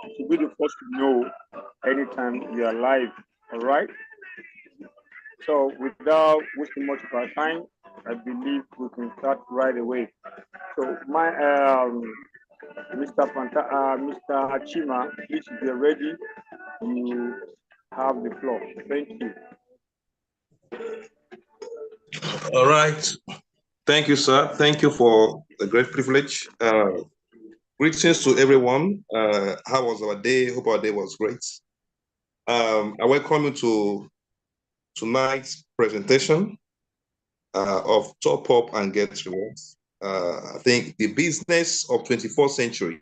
to be the first to know anytime we are live. All right. So without wasting much of our time, I believe we can start right away. So my Mr. Achima, please if you're ready, you have the floor. Thank you. All right. Thank you, sir. Thank you for the great privilege. Greetings to everyone. How was our day? Hope our day was great. I welcome you to tonight's presentation of Top Up and Get Rewards. I think the business of 24th century.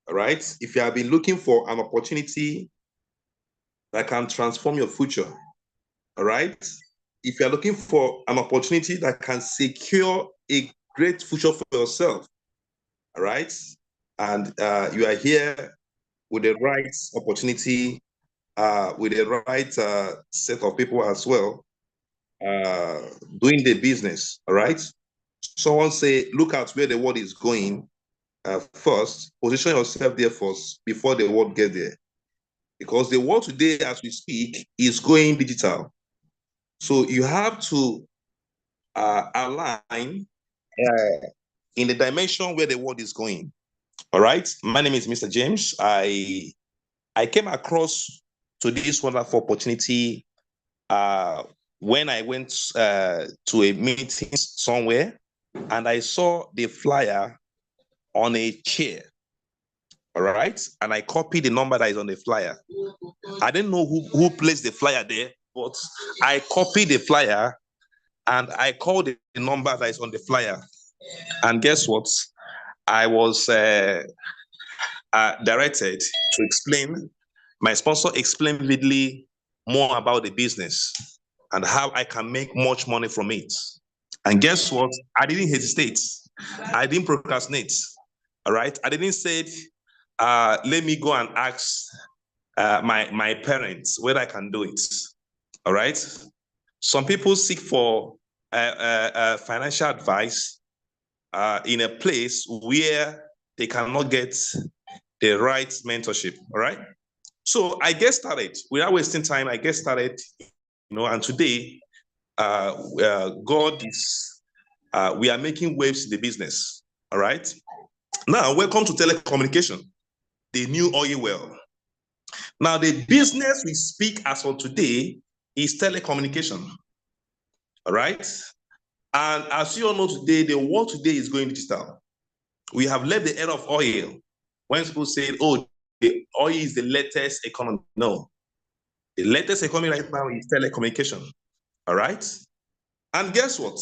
All right. If you have been looking for an opportunity that can transform your future, all right. If you are looking for an opportunity that can secure a great future for yourself, all right, and you are here with the right opportunity, with the right set of people as well, doing the business, all right? Someone say, look at where the world is going first, position yourself there first before the world get there. Because the world today, as we speak, is going digital. So you have to align in the dimension where the world is going. All right. My name is Mr. James. I came across to this wonderful opportunity when I went to a meeting somewhere, and I saw the flyer on a chair. All right. And I copied the number that is on the flyer. I didn't know who placed the flyer there, but I copied the flyer and I called the number that is on the flyer. And guess what? I was directed to explain. My sponsor explained vividly more about the business and how I can make much money from it. And guess what? I didn't hesitate. I didn't procrastinate. All right. I didn't say, let me go and ask my parents whether I can do it. All right. Some people seek for financial advice in a place where they cannot get the right mentorship. All right. So I get started without wasting time. I get started, and today, God is, we are making waves in the business. All right. Now, welcome to telecommunication, the new oil well. Now, the business we speak as of today is telecommunication. All right. And as you all know today, the world today is going digital. We have left the era of oil. When people say, oh, the oil is the latest economy. No. The latest economy right now is telecommunication. All right. And guess what?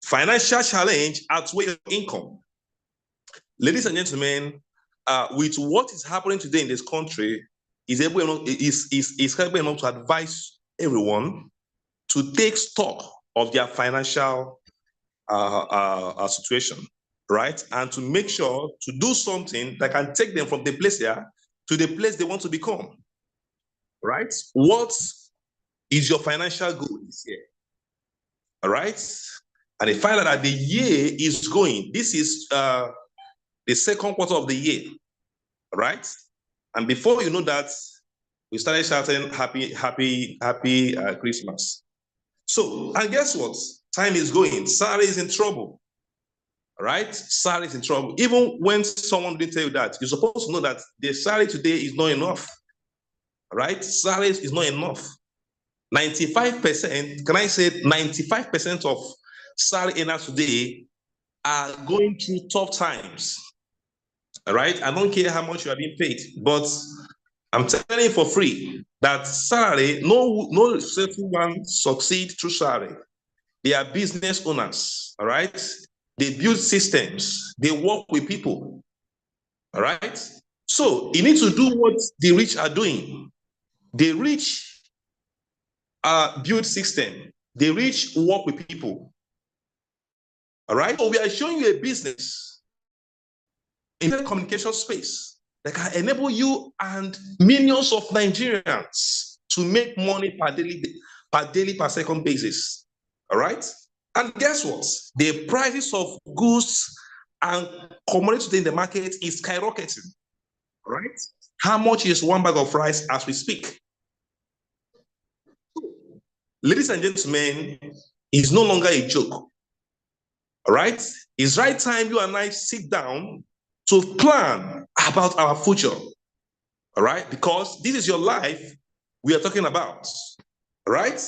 Financial challenge outweigh your income. Ladies and gentlemen, with what is happening today in this country, is helping enough to advise everyone to take stock of their financial situation, right? And to make sure to do something that can take them from the place here to the place they want to become, right? What is your financial goal this year? All right. And they find out that the year is going. This is the second quarter of the year, right? And before you know that, we started shouting happy Christmas. So, and guess what? Time is going. Salary is in trouble, right? Salary is in trouble. Even when someone didn't tell you that, you're supposed to know that the salary today is not enough, right? Salary is not enough. 95%, can I say 95% of salary earners today are going through tough times. All right. I don't care how much you are being paid, but I'm telling you for free that salary, no certain one succeed through salary. They are business owners. All right. They build systems. They work with people. All right. So you need to do what the rich are doing. The rich build system. The rich work with people. All right. So we are showing you a business in the communication space that can enable you and millions of Nigerians to make money per second basis. All right. And guess what? The prices of goods and commodities in the market is skyrocketing. right? How much is one bag of rice as we speak? Ladies and gentlemen, it's no longer a joke. All right? It's right time you and I sit down to plan about our future. All right? Because this is your life we are talking about. All right?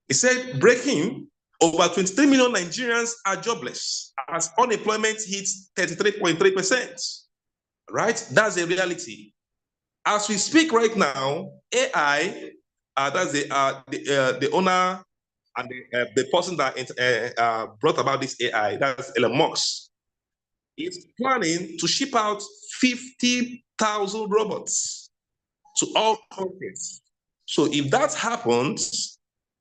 He said, breaking over 23 million Nigerians are jobless as unemployment hits 33.3%. Right? That's a reality. As we speak right now, AI, that's the owner and the person that brought about this AI, that's Elon Musk, is planning to ship out 50,000 robots to all countries. So if that happens,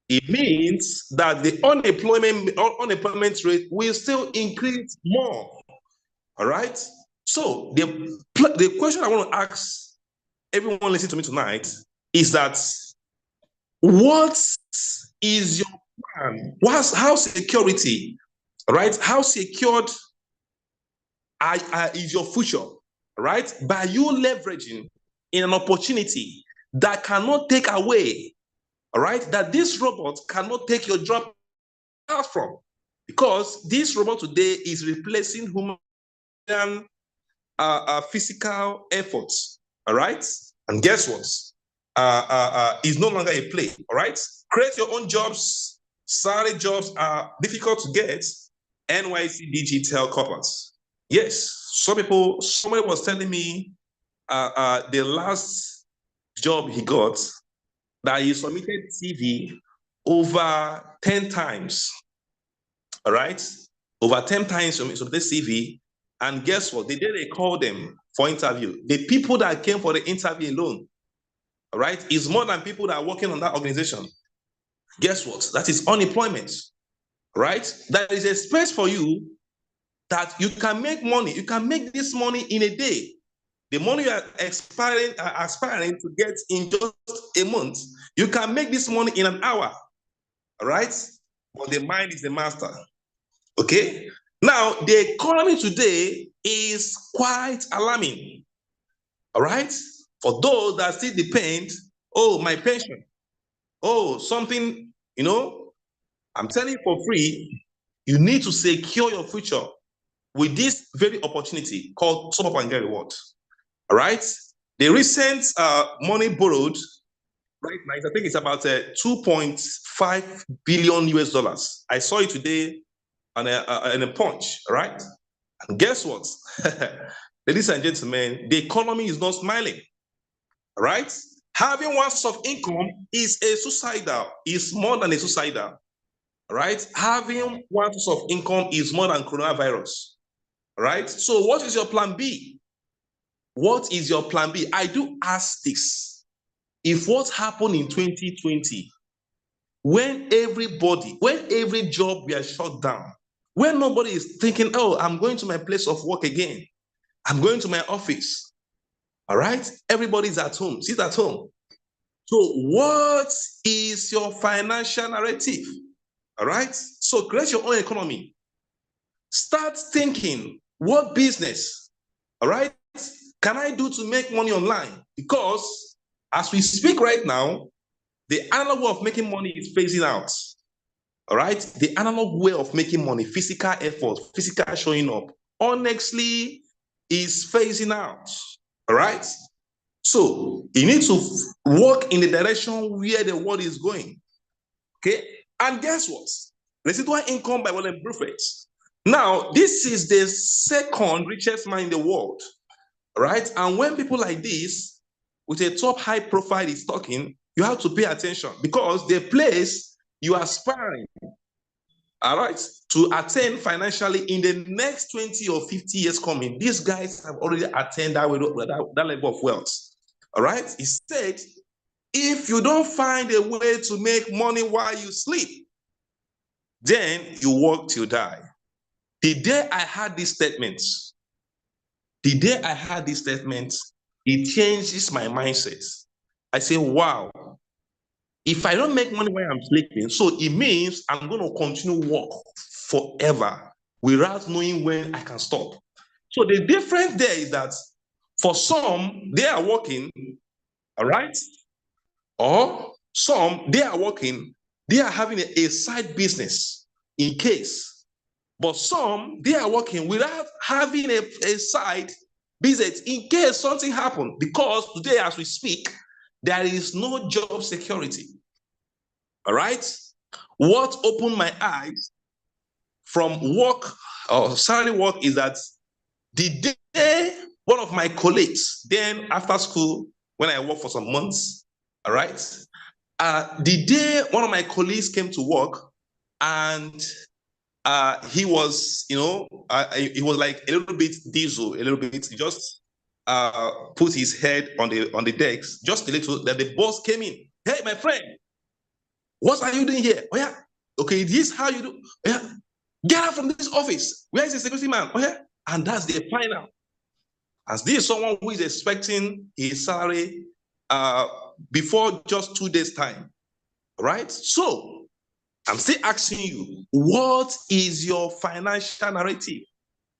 it means that the unemployment rate will still increase more. All right. So the question I want to ask everyone listening to me tonight is that what is your plan? How security, right? How secured is your future, right? By you leveraging in an opportunity that cannot take away, all right? That this robot cannot take your job out from, because this robot today is replacing human physical efforts, all right? And guess what? Is no longer a play, all right? Create your own jobs. Salary jobs are difficult to get. NYC Digital Corporates. Yes, somebody was telling me the last job he got, that he submitted CV over 10 times, all right? Over 10 times submitted CV, and guess what? The day they called them for interview, the people that came for the interview alone, all right, is more than people that are working on that organization. Guess what? That is unemployment, right? There is a space for you that you can make money. You can make this money in a day. The money you are aspiring to get in just a month, you can make this money in an hour, all right? But the mind is the master, okay? Now, the economy today is quite alarming, all right? For those that still depend, oh, my pension, oh, something, I'm telling you for free, you need to secure your future with this very opportunity called Top Up and Get Reward. All right? The recent money borrowed, right now, I think it's about 2.5 billion US dollars. I saw it today on a Punch, right? And guess what? Ladies and gentlemen, the economy is not smiling, right? Having one source of income is more than a suicidal, right? Having one source of income is more than coronavirus, right? So what is your plan B? What is your plan B? I do ask this. If what happened in 2020, when every job were shut down, when nobody is thinking, oh, I'm going to my place of work again, I'm going to my office, all right? Everybody's at home, sit at home. So what is your financial narrative? All right? So create your own economy. Start thinking, what business, all right, can I do to make money online? Because as we speak right now, the analog way of making money is phasing out. All right? The analog way of making money, physical effort, physical showing up, honestly, is phasing out. All right? So you need to walk in the direction where the world is going. Okay? And guess what? Residual income by Warren Buffett. Now, this is the second richest man in the world. Right? And when people like this, with a top high profile is talking, you have to pay attention, because the place you are aspiring, all right, to attain financially in the next 20 or 50 years coming, these guys have already attained that level of wealth. All right? He said, if you don't find a way to make money while you sleep, then you work till die. The day I had these statements, it changes my mindset. I say, wow, if I don't make money while I'm sleeping, so it means I'm going to continue work forever without knowing when I can stop. So the difference there is that For some, they are working, all right? Or some, they are working, they are having a side business in case. But some, they are working without having a side business in case something happens. Because today, as we speak, there is no job security. All right? What opened my eyes from work or salary work is that the day one of my colleagues, then after school, when I worked for some months, all right, the day one of my colleagues came to work and he was, he was like a little bit diesel, a little bit, just put his head on the decks, just a little, that the boss came in. Hey, my friend, what are you doing here? Oh yeah, okay, this is how you do. Oh, yeah, get out from this office. Where is the security man? Oh yeah, and that's the final. As this is someone who is expecting his salary before just 2 days' time, right? So I'm still asking you, what is your financial narrative?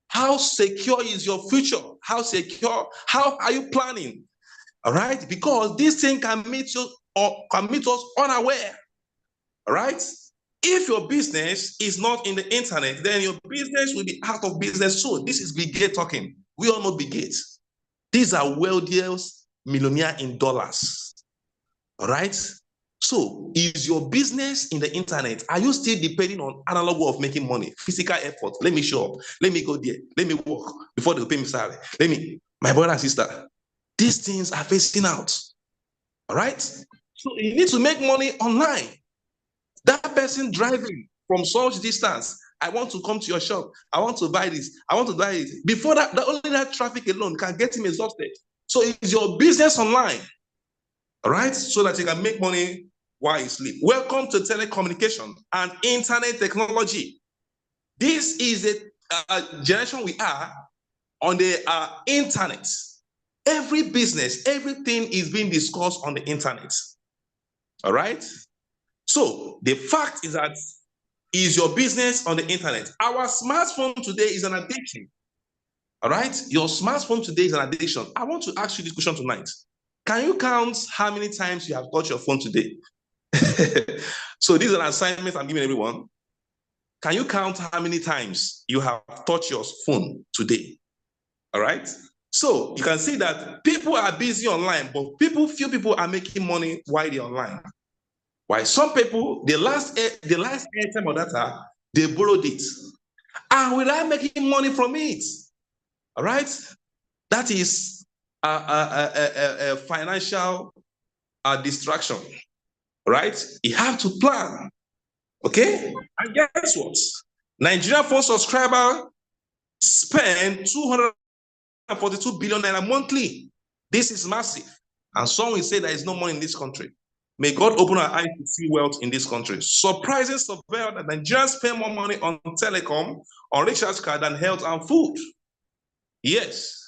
How secure is your future? How secure? How are you planning? All right, because this thing can meet you or can meet us unaware. All right. If your business is not in the internet, then your business will be out of business soon. This is Bill Gates talking. We all know Bill Gates. These are wealthiest millionaires in dollars. All right. So, is your business in the internet? Are you still depending on analog way of making money, physical effort? Let me show up. Let me go there. Let me work before they pay me salary. My brother and sister, these things are phasing out. All right. So, you need to make money online. That person driving from such distance, I want to come to your shop. I want to buy this. I want to buy it. Before that, only that traffic alone can get him exhausted. So, it's your business online. All right, so that you can make money while you sleep. Welcome to telecommunication and internet technology. This is a generation we are on the internet. Every business, everything is being discussed on the internet. All right. So the fact is that is your business on the internet. Our smartphone today is an addiction. All right, your smartphone today is an addiction. I want to ask you this question tonight. Can you count how many times you have touched your phone today? So this is an assignment I'm giving everyone. Can you count how many times you have touched your phone today? All right. So you can see that people are busy online, but few people are making money while they're online. While some people, the last airtime or data, they borrowed it. And without making money from it. All right. That is a financial distraction, right? You have to plan, okay? And guess what? Nigerian phone subscriber spend 242 billion naira monthly. This is massive. And some will say there is no money in this country. May God open our eyes to see wealth in this country. Surprising survey that Nigerians spend more money on telecom, on recharge card than health and food. Yes.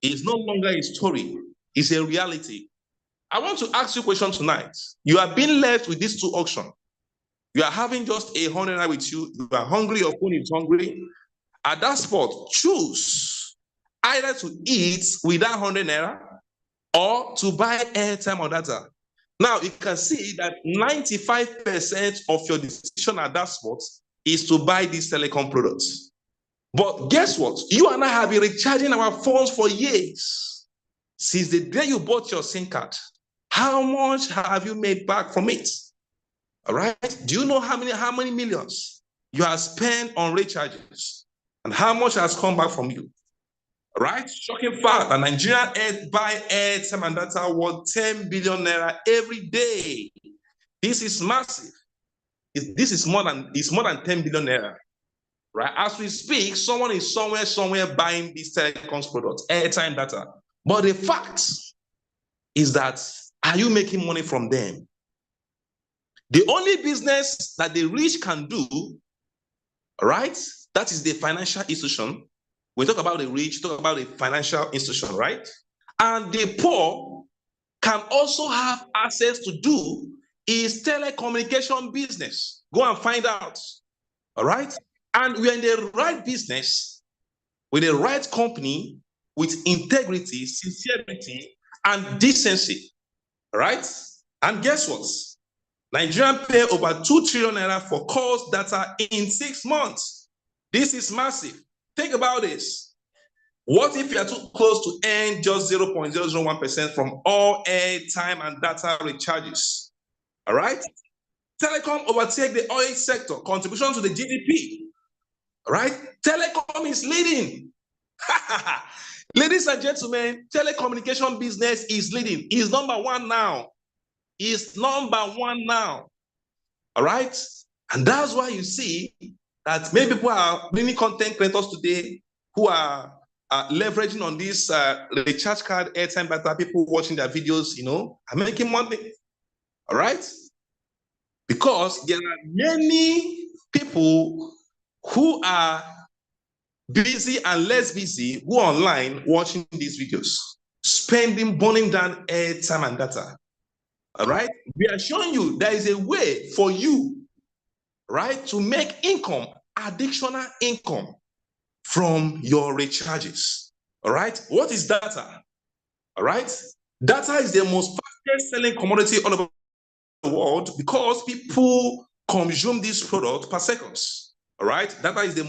It's no longer a story, it's a reality. I want to ask you a question tonight. You are being left with these two options. You are having just 100 naira with you. You are hungry, your phone is hungry. At that spot, choose either to eat with that 100 naira or to buy airtime or data. Now, you can see that 95% of your decision at that spot is to buy these telecom products. But guess what? You and I have been recharging our phones for years. Since the day you bought your SIM card, how much have you made back from it? All right. Do you know how many millions you have spent on recharges and how much has come back from you? All right. Shocking fact that Nigerian buy airtime and data worth 10 billion naira every day. This is massive. This is more than 10 billion naira. Right? As we speak, someone is somewhere buying these telecoms products, airtime data. But the fact is that, are you making money from them? The only business that the rich can do, right? That is the financial institution. We talk about the rich, talk about the financial institution, right? And the poor can also have access to do is telecommunication business. Go and find out, all right? And we're in the right business with the right company with integrity, sincerity, and decency, right? And guess what? Nigerian pay over 2 trillion naira for calls data in 6 months. This is massive. Think about this. What if you are too close to earn just 0.001% from all airtime and data recharges? All right? Telecom overtake the oil sector, contribution to the GDP. All right? Telecom is leading. Ladies and gentlemen, telecommunication business is leading. Is number one now. Is number one now. All right? And that's why you see that many people are many content creators today who are leveraging on this recharge card, airtime data, people watching their videos, are making money. All right? Because there are many people who are busy and less busy who are online watching these videos, spending, burning down airtime and data. All right? We are showing you there is a way for you, right, to make income, additional income from your recharges. All right? What is data? All right? Data is the most fastest selling commodity all over the world because people consume this product per second. All right? Data is the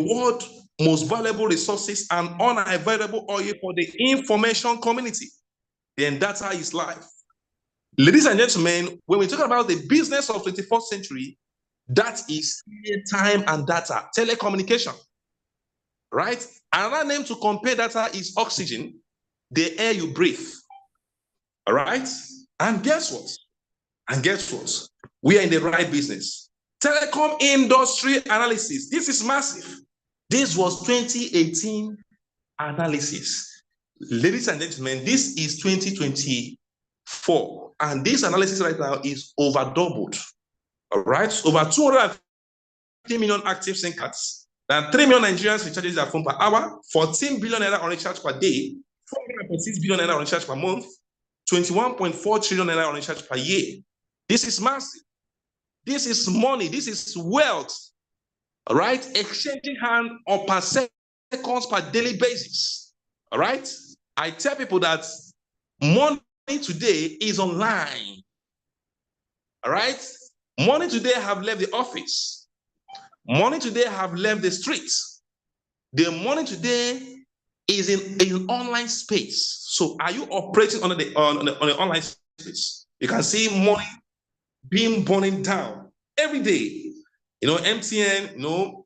world most valuable resources and unavailable oil for the information community. Then data is life. Ladies and gentlemen, when we talk about the business of 21st century, that is time and data, telecommunication, right? Another name to compare data is oxygen, the air you breathe, all right? And guess what? We are in the right business. Telecom industry analysis. This is massive. This was 2018 analysis. Ladies and gentlemen, this is 2024. And this analysis right now is over doubled. All right? Over 250 million active SIM cards. Then 3 million Nigerians recharges their phone per hour, 14 billion naira on recharge per day, 4.6 billion naira on recharge per month, 21.4 trillion naira on recharge per year. This is massive. This is money. This is wealth. All right? Exchanging hand on per seconds per daily basis. All right? I tell people that money today is online. All right? Money today have left the office. Money today have left the streets. The money today is in online space. So are you operating on the online space? You can see money being burning down every day. MTN,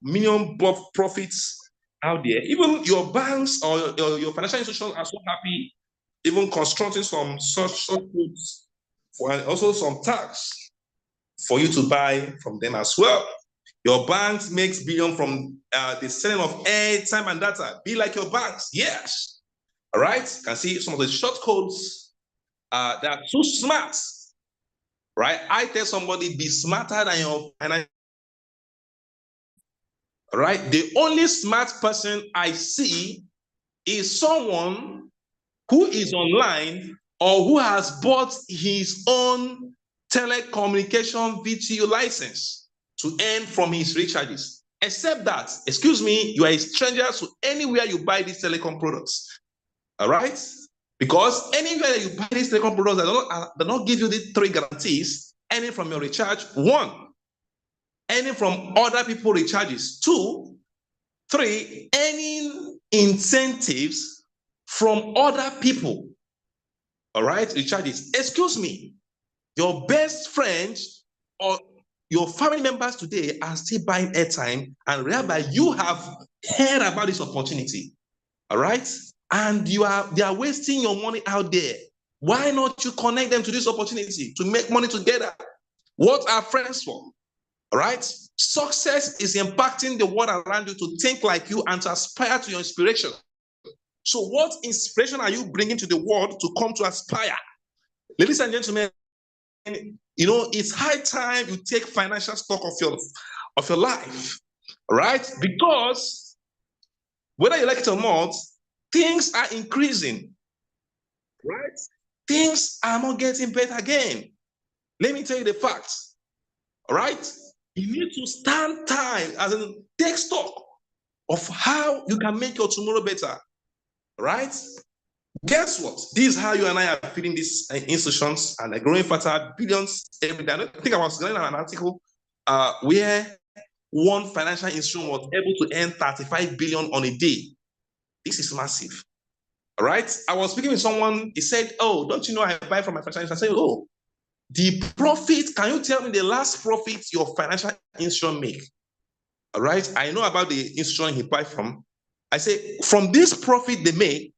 million profits out there. Even your banks or your financial institutions are so happy, even constructing some such goods for also some tax for you to buy from them as well. Your banks makes billion from the selling of airtime and data. Be like your banks, yes. All right, you can see some of the short codes. They are too smart, right? I tell somebody, be smarter than your financial. Right? The only smart person I see is someone who is online or who has bought his own telecommunication VTU license to earn from his recharges. Except that, excuse me, you are a stranger to anywhere you buy these telecom products. All right? Because anywhere you buy these telecom products that don't give you the 3 guarantees, earning from your recharge, 1, earning from other people recharges, 2, 3, earning incentives from other people. All right, recharges. Excuse me, your best friend or your family members today are still buying airtime, and thereby you have heard about this opportunity. All right, and they are wasting your money out there. Why not you connect them to this opportunity to make money together? What are friends for? All right? Success is impacting the world around you to think like you and to aspire to your inspiration. So what inspiration are you bringing to the world to come to aspire? Ladies and gentlemen, it's high time you take financial stock of your life, right? Because whether you like it or not, things are increasing, right? Things are not getting better again. Let me tell you the facts, all right? You need to stand time, as in take stock of how you can make your tomorrow better, right? Guess what? This is how you and I are feeding these institutions and growing faster, billions every day. I think I was reading an article where one financial institution was able to earn 35 billion on a day. This is massive. All right. I was speaking with someone, he said, "Oh, don't you know I buy from my financial institution?" I said, "Oh, the profit, can you tell me the last profit your financial institution make?" All right. I know about the institution he buy from. I say, from this profit they make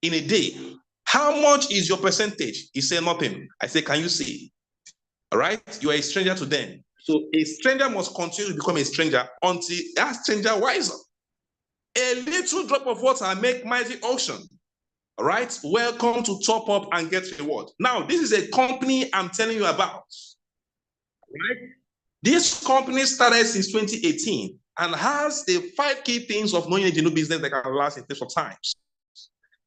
in a day, how much is your percentage? He said, "Nothing." I say, "Can you see?" All right. You are a stranger to them. So a stranger must continue to become a stranger until that stranger wise up. A little drop of water make mighty ocean. All right. Welcome to Top Up and Get Reward. Now, this is a company I'm telling you about. Right? This company started since 2018 and has the 5 key things of knowing a new business that can last in terms of times.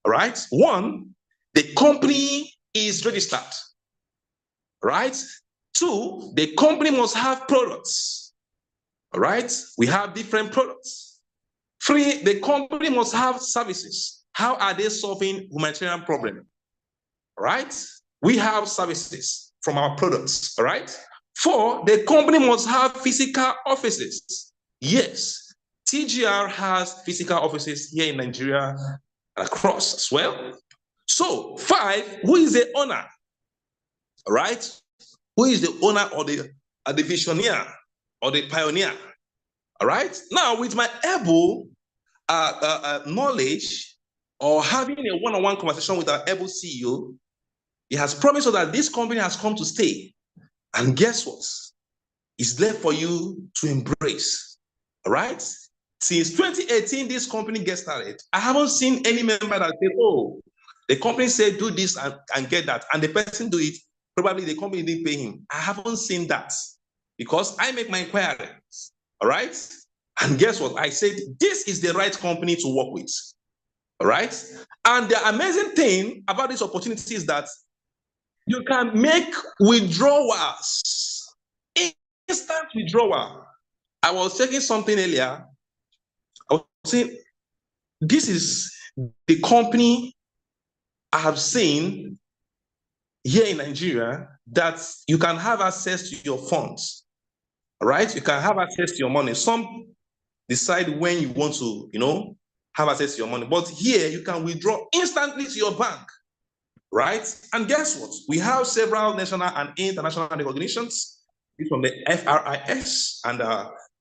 All right. 1, the company is registered. Right. 2, the company must have products. All right. We have different products. 3, the company must have services. How are they solving humanitarian problem? All right. We have services from our products. All right. 4, the company must have physical offices. Yes, TGR has physical offices here in Nigeria and across as well. So 5, who is the owner? All right. Who is the owner or the visioneer or the pioneer? All right. Now, with my able knowledge or having a one-on-one conversation with our able CEO, he has promised us that this company has come to stay. And guess what? It's there for you to embrace. All right. Since 2018, this company gets started. I haven't seen any member that said, "Oh, the company said do this and get that," and the person do it. Probably the company didn't pay him. I haven't seen that because I make my inquiries. All right. And guess what? I said, this is the right company to work with. All right. And the amazing thing about this opportunity is that you can make withdrawals, instant withdrawal. I was checking something earlier. I was saying, this is the company I have seen here in Nigeria that you can have access to your funds. All right. You can have access to your money. Some decide when you want to, have access to your money. But here you can withdraw instantly to your bank, right? And guess what? We have several national and international recognitions from the FRIS, and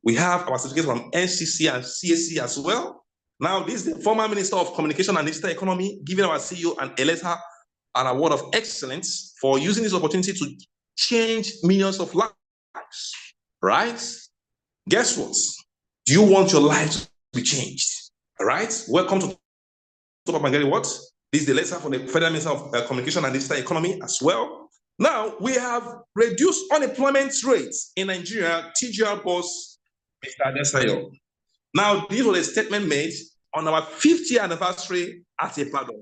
we have our certificate from NCC and CAC as well. Now, this is the former Minister of Communication and Digital Economy giving our CEO a letter, an award of excellence for using this opportunity to change millions of lives, right? Guess what? Do you want your life to be changed? All right. Welcome to Top Up and Get Reward. This is the letter from the Federal Minister of Communication and Digital Economy as well. Now, we have reduced unemployment rates in Nigeria. TGR boss, Mr. Adesayo. Now, this was a statement made on our 50th anniversary at Ibadan.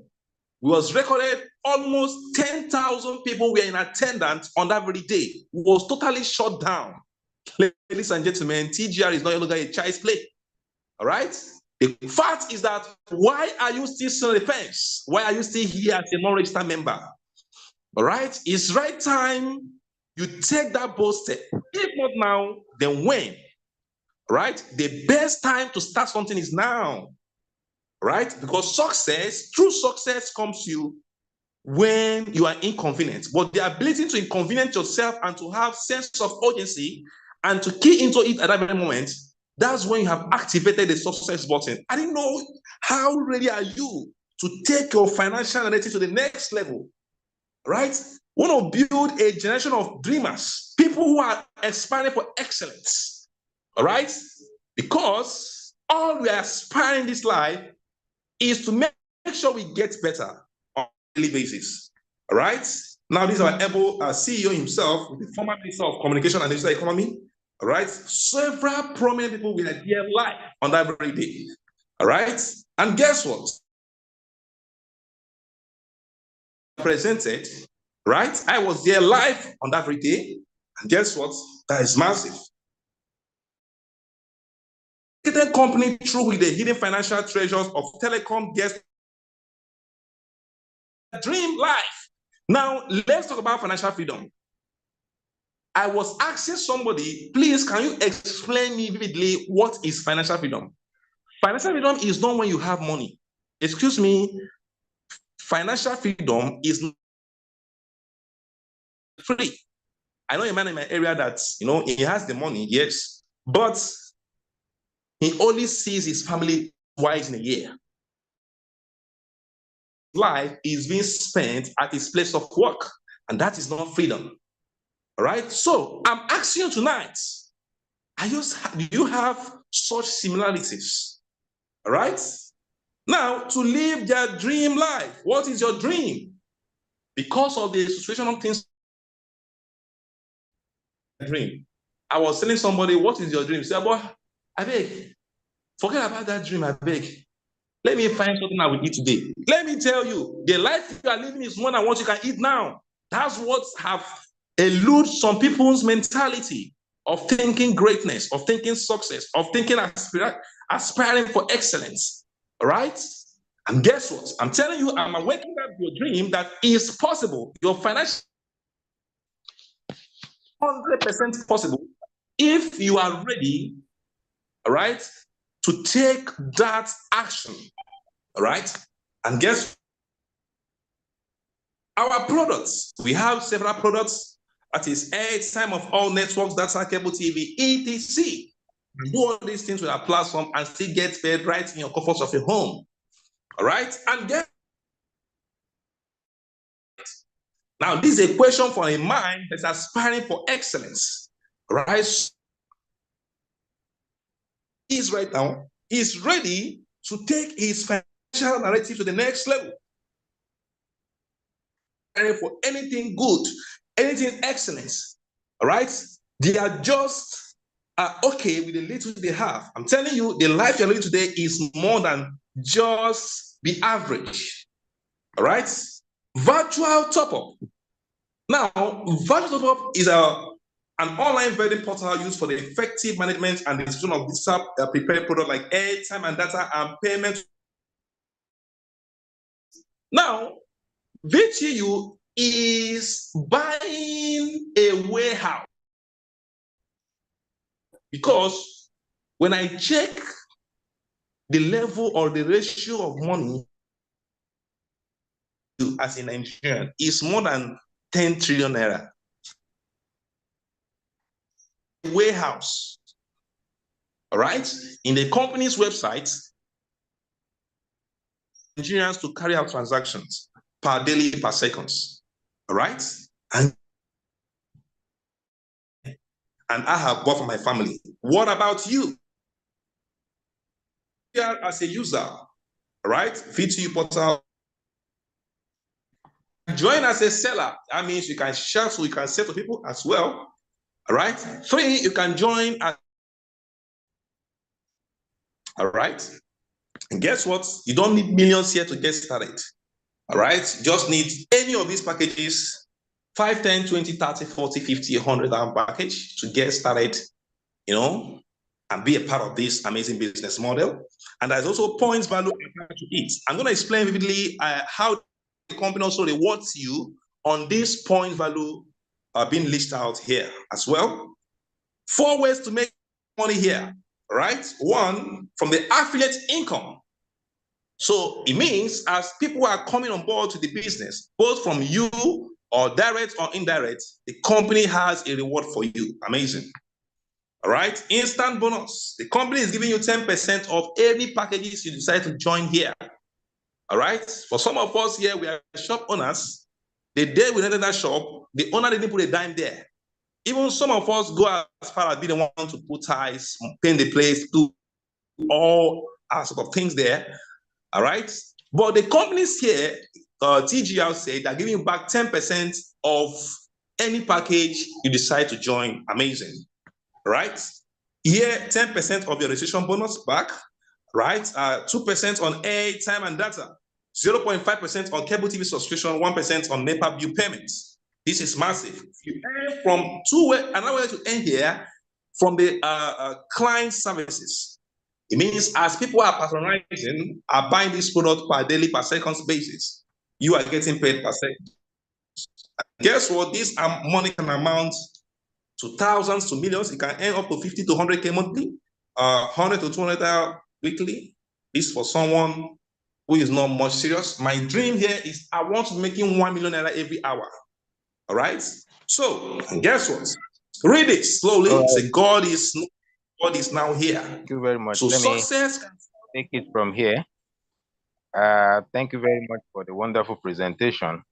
We was recorded almost 10,000 people were in attendance on that very day. It was totally shut down. Ladies and gentlemen, TGR is no longer a child's play. All right? The fact is that, why are you still on the fence? Why are you still here as a non-registered member? All right? It's right time you take that bold step. If not now, then when? Right? The best time to start something is now. Right? Because true success comes to you when you are inconvenient. But the ability to inconvenience yourself and to have sense of urgency and to key into it at that very moment, that's when you have activated the success button. I didn't know how ready are you to take your financial analytics to the next level, right? We want to build a generation of dreamers, people who are aspiring for excellence, all right? Because all we are aspiring in this life is to make sure we get better on a daily basis, all right? Now, this is our able CEO himself, the former Minister of Communication and Digital Economy. All right, several prominent people were here live on that very day. All right, and guess what? Presented, right? I was there live on that very day, and guess what? That is massive. company through with the hidden financial treasures of telecom guest dream life. Now, let's talk about financial freedom. I was asking somebody, please, can you explain me vividly what is financial freedom? Financial freedom is not when you have money. Excuse me, financial freedom is free. I know a man in my area that, he has the money, yes, but he only sees his family twice in a year. Life is being spent at his place of work, and that is not freedom. All right. So I'm asking you tonight, do you have such similarities? All right. Now, to live their dream life, what is your dream? Because of the situation of things, dream. I was telling somebody, what is your dream? He said, boy, I beg, forget about that dream, I beg. Let me find something I will eat today. Let me tell you, the life you are living is more than what you can eat now. That's what have eluded some people's mentality of thinking greatness, of thinking success, of thinking aspiring for excellence. All right? And guess what? I'm telling you, I'm waking up your dream that is possible. Your financial 100% possible if you are ready, all right, to take that action. All right? And guess our products. We have several products. That is airtime of all networks, data, cable TV, etc. You do all these things with our platform and still get paid right in your comfort of your home. All right? And then, now this is a question for a mind that's aspiring for excellence. Right? He's right now, he's ready to take his financial narrative to the next level. For anything good, anything excellence, all right? They are just okay with the little they have. I'm telling you, the life you're living today is more than just the average, all right? Virtual top-up. Now, virtual top-up is an online vending portal used for the effective management and distribution of digital prepared products like airtime and data and payment. Now, VTU is buying a warehouse because when I check the level or the ratio of money as a Nigerian is more than 10 trillion naira. Warehouse, all right, in the company's website, Nigerians to carry out transactions per daily, per seconds. All right. And I have bought for my family. What about you? As a user, all right? VTU portal. Join as a seller. That means you can share, so you can sell to people as well. All right. 3, you can join. All right. And guess what? You don't need millions here to get started. All right. Just need any of these packages. 5, 10, 20, 30, 40, 50, 100 package to get started, and be a part of this amazing business model. And there's also points value attached to it. I'm going to explain vividly how the company also rewards you on this point value being listed out here as well. 4 ways to make money here, right? 1, from the affiliate income. So it means as people are coming on board to the business, both from you or direct or indirect, the company has a reward for you. Amazing. All right. Instant bonus. The company is giving you 10% of any packages you decide to join here. All right. For some of us here, we are shop owners. The day we entered that shop, the owner didn't put a dime there. Even some of us go as far as being the one to put ties, paint the place, do all sort of things there. All right. But the companies here, TGL said they're giving you back 10% of any package you decide to join. Amazing. Right? Here, 10% of your registration bonus back, right? 2% on airtime and data, 0.5% on cable TV subscription, 1% on NEPA bill payments. This is massive. You earn from another way to earn here from the client services. It means as people are patronizing, are buying this product per daily, per seconds basis, you are getting paid per second. Guess what? This money can amount to thousands, to millions. It can earn up to 50 to 100K monthly, 100 to 200 weekly. This for someone who is not much serious. My dream here is I want to be making 1 million naira every hour. All right. So guess what? Read it slowly. All right. Say God is now here. Thank you very much. So Let me success. take it from here. Thank you very much for the wonderful presentation.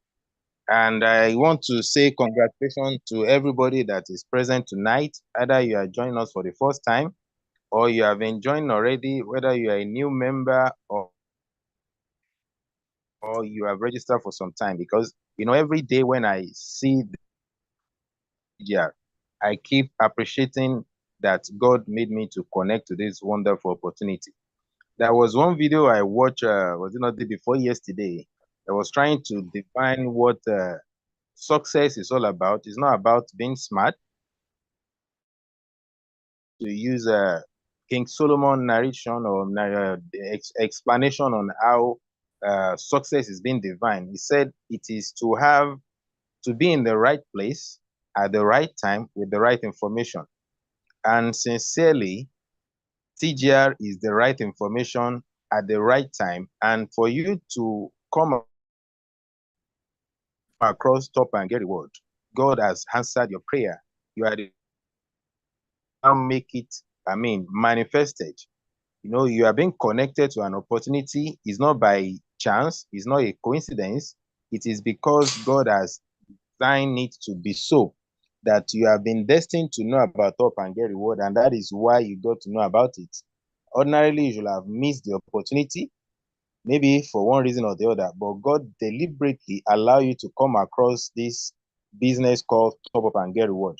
And I want to say congratulations to everybody that is present tonight. Either you are joining us for the first time or you have been joined already, whether you are a new member or you have registered for some time. Because, every day when I see the I keep appreciating that God made me to connect to this wonderful opportunity. There was one video I watched, was it not the day before yesterday? I was trying to define what success is all about. It's not about being smart. To use King Solomon narration or explanation on how success is being defined. He said it is to be in the right place at the right time with the right information. And sincerely, TGR is the right information at the right time. And for you to come across top and get reward, God has answered your prayer. You are now make it, manifested. You are being connected to an opportunity. It's not by chance. It's not a coincidence. It is because God has designed it to be so, that you have been destined to know about top and get reward, and that is why you got to know about it. Ordinarily, you should have missed the opportunity, maybe for one reason or the other, but God deliberately allow you to come across this business called Top Up and Get Reward.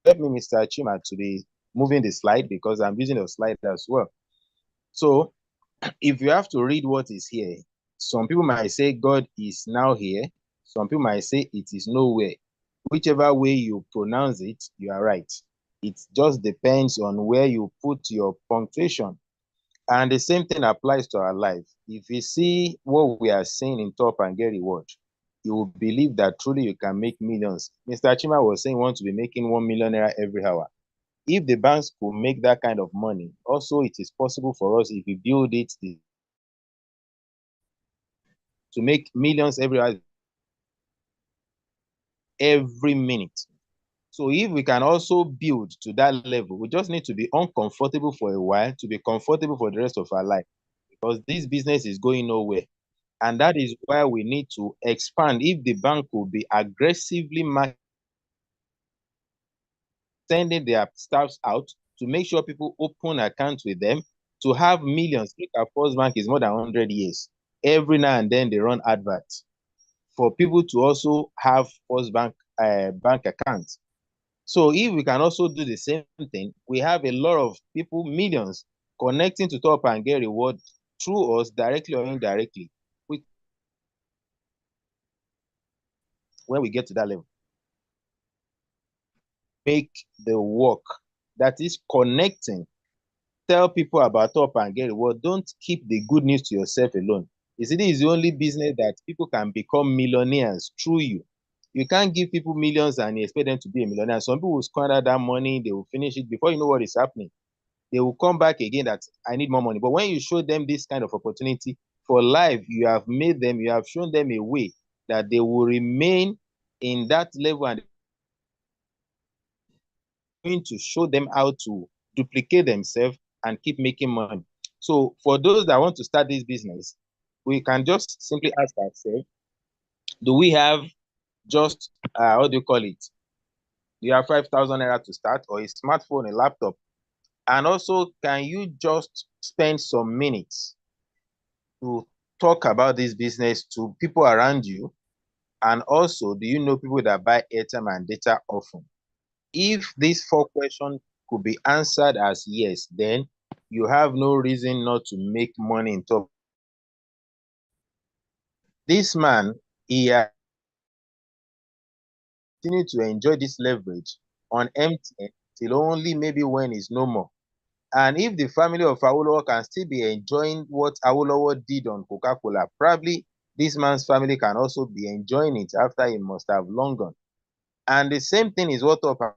Let me, Mr. Chima, to be moving the slide because I'm using the slide as well. So if you have to read what is here, some people might say God is now here. Some people might say it is nowhere. Whichever way you pronounce it, you are right. It just depends on where you put your punctuation. And the same thing applies to our life. If you see what we are seeing in Top and Get Reward, you will believe that truly you can make millions. Mr. Chima was saying want to be making 1 million naira every hour. If the banks could make that kind of money, also it is possible for us if we build it to make millions every hour, every minute. So if we can also build to that level, we just need to be uncomfortable for a while to be comfortable for the rest of our life, because this business is going nowhere. And that is why we need to expand. If the bank could be aggressively sending their staffs out to make sure people open accounts with them, to have millions. Look at First Bank is more than 100 years. Every now and then they run adverts for people to also have First Bank bank accounts. So if we can also do the same thing, we have a lot of people, millions, connecting to Top and Get Reward through us, directly or indirectly. When we get to that level, make the work that is connecting. Tell people about Top and Get Reward. Don't keep the good news to yourself alone. You see, this is the only business that people can become millionaires through you. You can't give people millions and expect them to be a millionaire. Some people will squander that money, they will finish it before you know what is happening. They will come back again that I need more money. But when you show them this kind of opportunity for life, you have made them, you have shown them a way that they will remain in that level, and going to show them how to duplicate themselves and keep making money. So for those that want to start this business, we can just simply ask ourselves, do we have just, what do you call it? Do you have 5,000 naira to start, or a smartphone, a laptop? And also, can you just spend some minutes to talk about this business to people around you? And also, do you know people that buy airtime and data often? If these 4 questions could be answered as yes, then you have no reason not to make money in Top. This man, he continued to enjoy this leverage on MTN till only maybe when it's no more. And if the family of Awolowo can still be enjoying what Awolowo did on Coca-Cola, probably this man's family can also be enjoying it after he must have long gone. And the same thing is what Up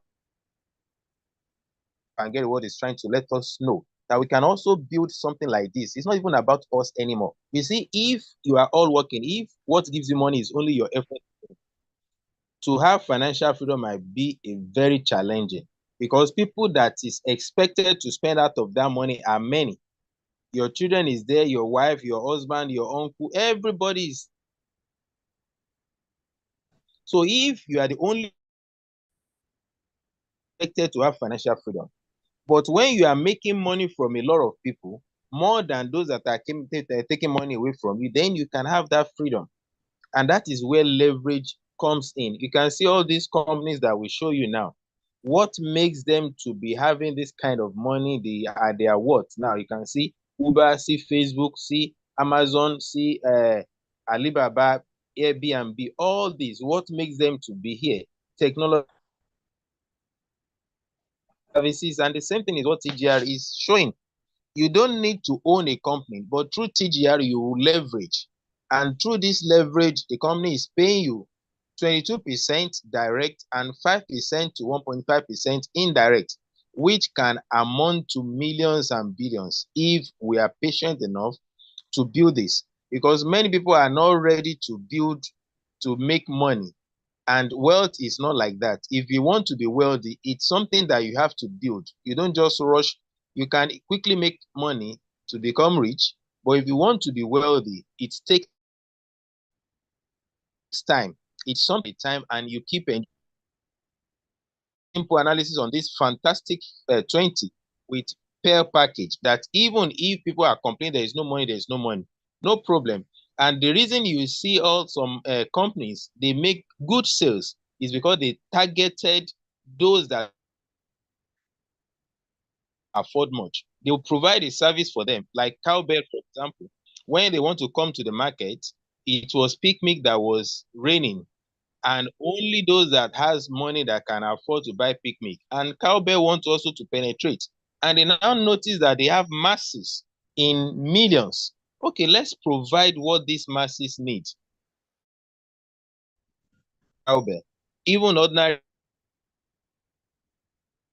and Get Reward is trying to let us know, that we can also build something like this. It's not even about us anymore. You see, if you are all working, if what gives you money is only your effort, to have financial freedom might be a very challenging, because people that is expected to spend out of that money are many. Your children is there, your wife, your husband, your uncle, everybody is. So if you are the only expected to have financial freedom, but when you are making money from a lot of people, more than those that are taking money away from you, then you can have that freedom. And that is where leverage comes in. You can see all these companies that we show you now. What makes them to be having this kind of money? They are what? Now you can see Uber, see Facebook, see Amazon, see Alibaba, Airbnb, all these. What makes them to be here? Technology, services, and the same thing is what TGR is showing. You don't need to own a company, but through TGR, you leverage. And through this leverage, the company is paying you 22% direct and 5% to 1.5% indirect, which can amount to millions and billions if we are patient enough to build this. Because many people are not ready to build to make money. And wealth is not like that. If you want to be wealthy, it's something that you have to build. You don't just rush. You can quickly make money to become rich, but if you want to be wealthy, it takes time. It's something time, and you keep a simple analysis on this fantastic 20 with pair package, that even if people are complaining there is no money, there's no money, no problem. And the reason you see all some companies, they make good sales is because they targeted those that afford much. They will provide a service for them, like Cowbell, for example. When they want to come to the market, it was picnic that was raining, and only those that has money that can afford to buy picnic. And Cowbell wants also to penetrate. And they now notice that they have masses in millions. Okay, let's provide what these masses need. Cowbell, even ordinary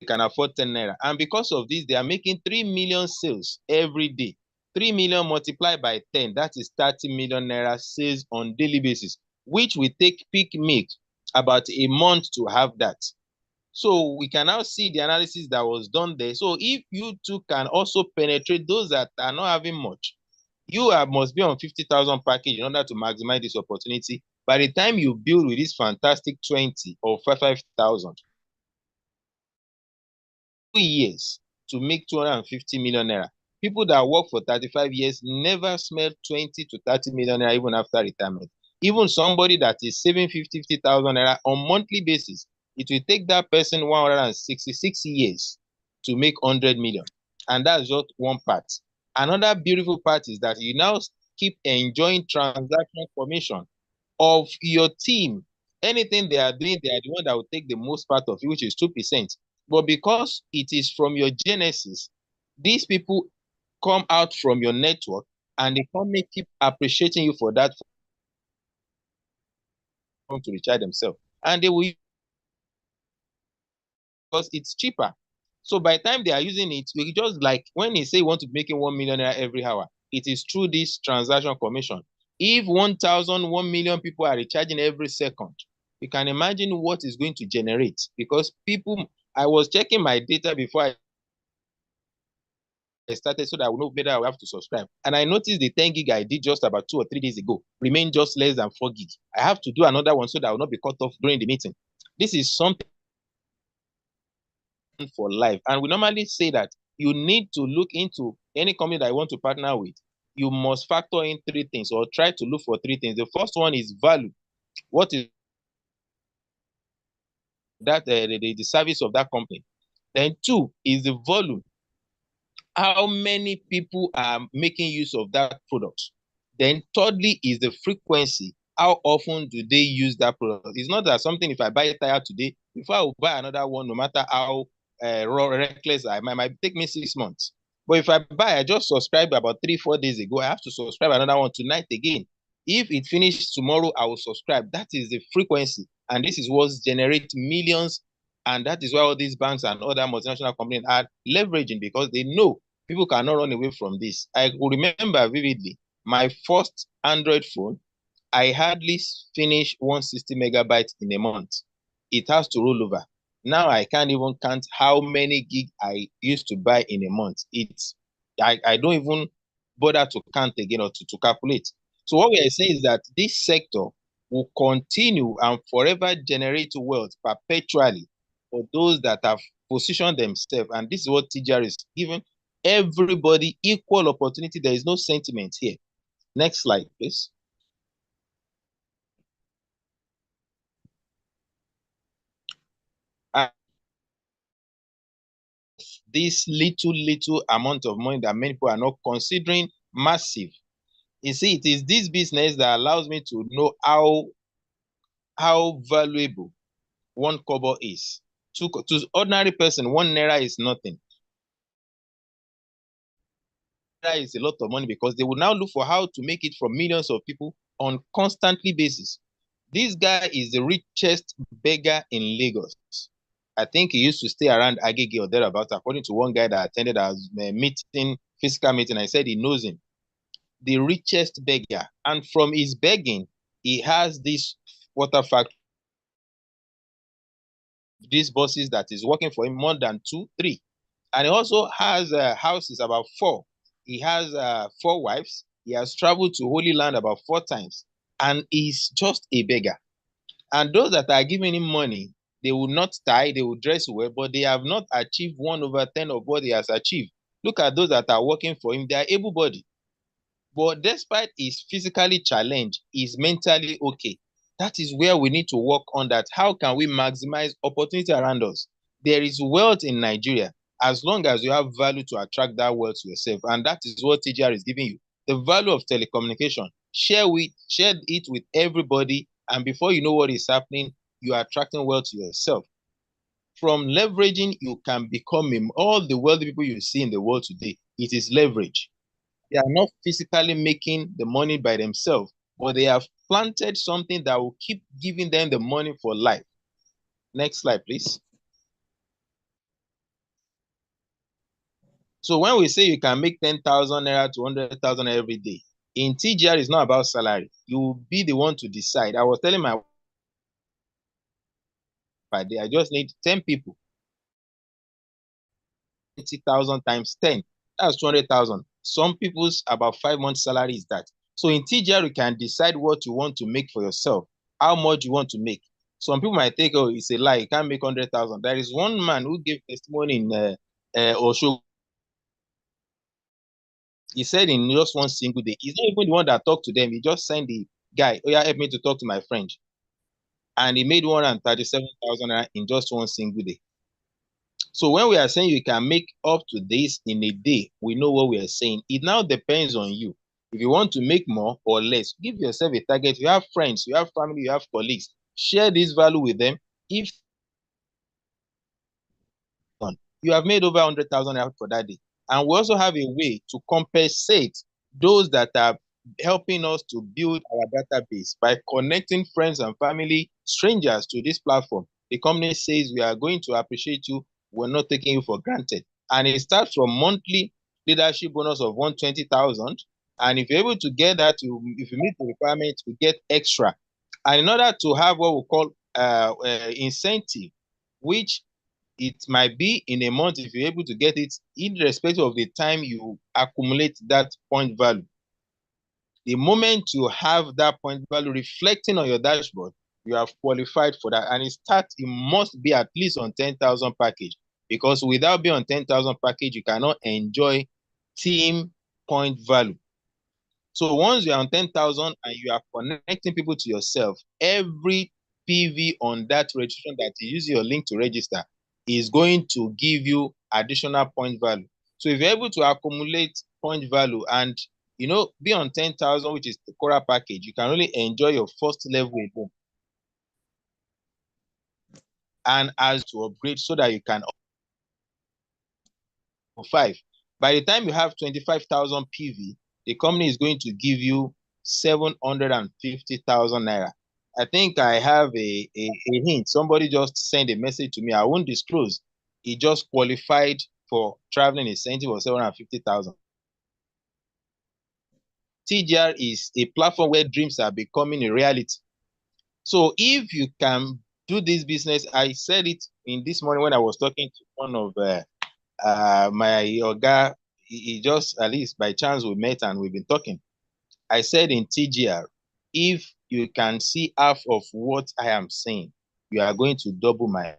can afford 10 naira. And because of this, they are making 3 million sales every day. 3 million multiplied by 10, that is 30 million naira sales on daily basis, which will take peak milk about a month to have that. So we can now see the analysis that was done there. So if you too can also penetrate those that are not having much, you must be on 50,000 package in order to maximize this opportunity. By the time you build with this fantastic 20 or 5,000, 2 years to make 250 million naira. People that work for 35 years never smell 20 to 30 million naira even after retirement. Even somebody that is saving 50,000 naira on monthly basis, it will take that person 166 years to make 100 million. And that's just one part. Another beautiful part is that you now keep enjoying transaction commission of your team. Anything they are doing, they are the one that will take the most part of it, which is 2%. But because it is from your genesis, these people come out from your network, and the company keep appreciating you for that to recharge themselves. And they will, because it's cheaper. So by the time they are using it, we just like when they say you want to make it 1 million every hour, it is through this transaction commission. If 1,000, 1 million people are recharging every second, you can imagine what is going to generate. Because people, I was checking my data before I started so that I would know better I will have to subscribe. And I noticed the 10 gig I did just about 2 or 3 days ago remained just less than 4 gig. I have to do another one so that I will not be cut off during the meeting. This is something for life. And we normally say that you need to look into any company that you want to partner with. You must factor in 3 things, or try to look for 3 things. The first one is value. What is that the service of that company? Then 2 is the volume. How many people are making use of that product? Then thirdly is the frequency. How often do they use that product? It's not that something, if I buy a tire today, before I will buy another one, no matter how reckless. I might take me 6 months. But if I buy, I just subscribed about 3-4 days ago. I have to subscribe another one tonight again. If it finishes tomorrow, I will subscribe. That is the frequency. And this is what generates millions. And that is why all these banks and other multinational companies are leveraging, because they know people cannot run away from this. I remember vividly my first Android phone. I hardly finish 160 megabytes in a month. It has to roll over. Now I can't even count how many gig I used to buy in a month. I don't even bother to count again or to calculate. So what we are saying is that this sector will continue and forever generate wealth perpetually for those that have positioned themselves. And this is what TGR is giving everybody equal opportunity. There is no sentiment here. Next slide, please. This little amount of money that many people are not considering massive. You see, it is this business that allows me to know how valuable 1 kobo is. To ordinary person, 1 naira is nothing. Naira is a lot of money, because they will now look for how to make it from millions of people on constantly basis. This guy is the richest beggar in Lagos. I think he used to stay around Agege or thereabouts, according to one guy that attended our physical meeting. I said he knows him. The richest beggar. And from his begging, he has this water factory, these bosses that is working for him more than 2, 3. And he also has houses, about 4. He has 4 wives. He has traveled to Holy Land about 4 times. And he's just a beggar. And those that are giving him money, they will not tie, they will dress well, but they have not achieved 1/10 of what he has achieved. Look at those that are working for him. They are able-bodied. But despite he's physically challenged, he's mentally okay. That is where we need to work on that. How can we maximize opportunity around us? There is wealth in Nigeria, as long as you have value to attract that wealth to yourself. And that is what TGR is giving you. The value of telecommunication. Share it with everybody. And before you know what is happening, you are attracting wealth to yourself. From leveraging, you can become all the wealthy people you see in the world today. It is leverage. They are not physically making the money by themselves, but they have planted something that will keep giving them the money for life. Next slide, please. So when we say you can make 10,000 naira to 100,000 every day, in TGR, it's not about salary. You will be the one to decide. I was telling my wife, I just need 10 people. 20,000 times 10, that's 200,000. Some people's about 5 months salary is that. So in TGR, you can decide what you want to make for yourself, how much you want to make. Some people might think, oh, it's a lie, you can't make 100,000. There is one man who gave testimony in Osho. He said in just one single day, he's not even the one that talked to them. He just sent the guy, oh yeah, help me to talk to my friend. And he made 137,000 in just one single day. So when we are saying you can make up to this in a day, we know what we are saying. It now depends on you. If you want to make more or less, give yourself a target. You have friends, you have family, you have colleagues. Share this value with them. If you have made over 100,000 for that day. And we also have a way to compensate those that are helping us to build our database by connecting friends and family, strangers to this platform. The company says we are going to appreciate you. We're not taking you for granted. And it starts from monthly leadership bonus of 120,000. And if you're able to get that, if you meet the requirements, we get extra. And in order to have what we call incentive, which it might be in a month, if you're able to get it, irrespective of the time you accumulate that point value. The moment you have that point value reflecting on your dashboard, you have qualified for that. And it must be at least on 10,000 package, because without being on 10,000 package, you cannot enjoy team point value. So once you're on 10,000 and you are connecting people to yourself, every PV on that registration that you use your link to register is going to give you additional point value. So if you're able to accumulate point value and be on 10,000, which is the Quora package, you can really enjoy your first level alone. And as to upgrade so that you can 5. By the time you have 25,000 PV, the company is going to give you 750,000 naira. I think I have a hint. Somebody just sent a message to me. I won't disclose. He just qualified for traveling incentive of 750,000. TGR is a platform where dreams are becoming a reality. So if you can do this business, I said it in this morning when I was talking to one of my Oga, he just, at least by chance we met and we've been talking. I said in TGR, if you can see half of what I am saying, you are going to double my.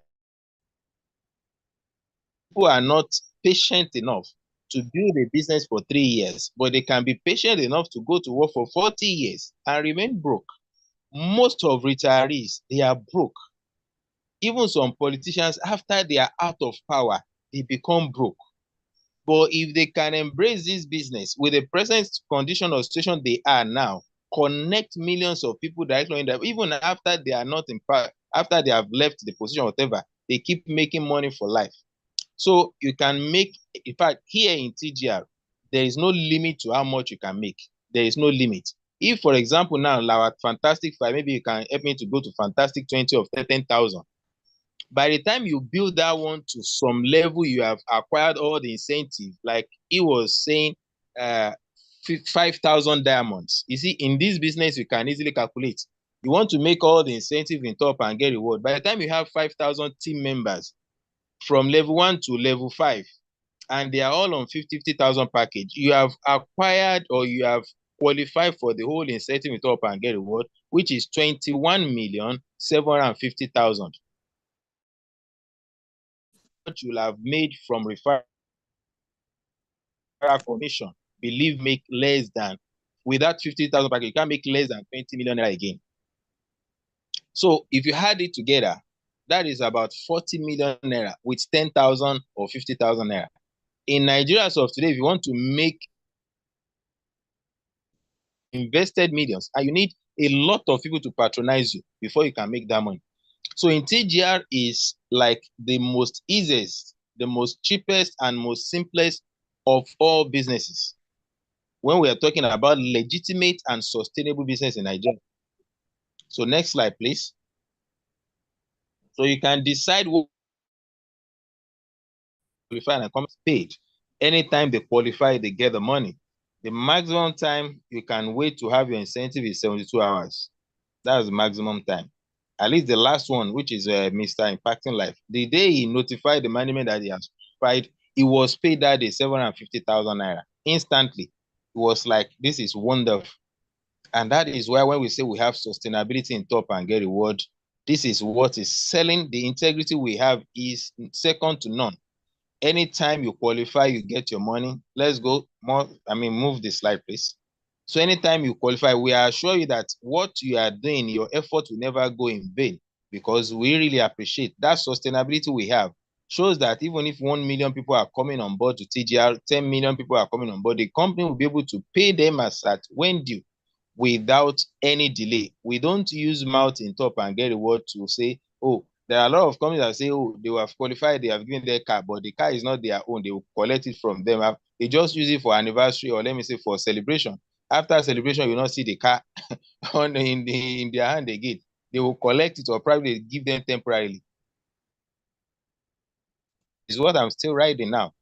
People are not patient enough to build a business for 3 years, but they can be patient enough to go to work for 40 years and remain broke. Most of retirees, they are broke. Even some politicians, after they are out of power, they become broke. But if they can embrace this business with the present condition or situation they are now, connect millions of people directly in that, even after they are not in power, after they have left the position, whatever, they keep making money for life. So you can make, in fact, here in TGR, there is no limit to how much you can make. There is no limit. If, for example, now our Fantastic 5, maybe you can help me to go to Fantastic 20 of 10,000. By the time you build that one to some level, you have acquired all the incentive. Like he was saying, 5,000 diamonds. You see, in this business, you can easily calculate. You want to make all the incentive in top and get reward. By the time you have 5,000 team members from level 1 to level 5, and they are all on 50,000 package, you have acquired or you have qualified for the whole incentive in top and get reward, which is 21,750,000. What you'll have made from referral commission, believe make less than, with that 50,000 package, you can't make less than 20 million naira again. So if you add it together, that is about 40 million naira with 10,000 or 50,000 naira. In Nigeria as of today, if you want to make invested millions, and you need a lot of people to patronize you before you can make that money. So in TGR is like the most easiest, the most cheapest and most simplest of all businesses when we are talking about legitimate and sustainable business in Nigeria. So next slide, please. So you can decide what qualify and come paid. Anytime they qualify, they get the money. The maximum time you can wait to have your incentive is 72 hours. That's the maximum time. At least the last one, which is Mr. Impacting Life, the day he notified the management that he has paid, he was paid that day 750,000 naira instantly. It was like, this is wonderful. And that is why when we say we have sustainability in top and get reward, this is what is selling. The integrity we have is second to none. Anytime you qualify, you get your money. Let's go more. Move the slide, please. So anytime you qualify, we assure you that what you are doing, your effort will never go in vain, because we really appreciate that sustainability we have. Shows that even if 1 million people are coming on board to TGR, 10 million people are coming on board, the company will be able to pay them as at when due without any delay. We don't use mouth in top and get reward to say, oh, there are a lot of companies that say, oh, they have qualified, they have given their car, but the car is not their own. They will collect it from them. They just use it for anniversary, or let me say for celebration. After celebration, you will not see the car in their hand again. They will collect it or probably give them temporarily. Is what I'm still riding now.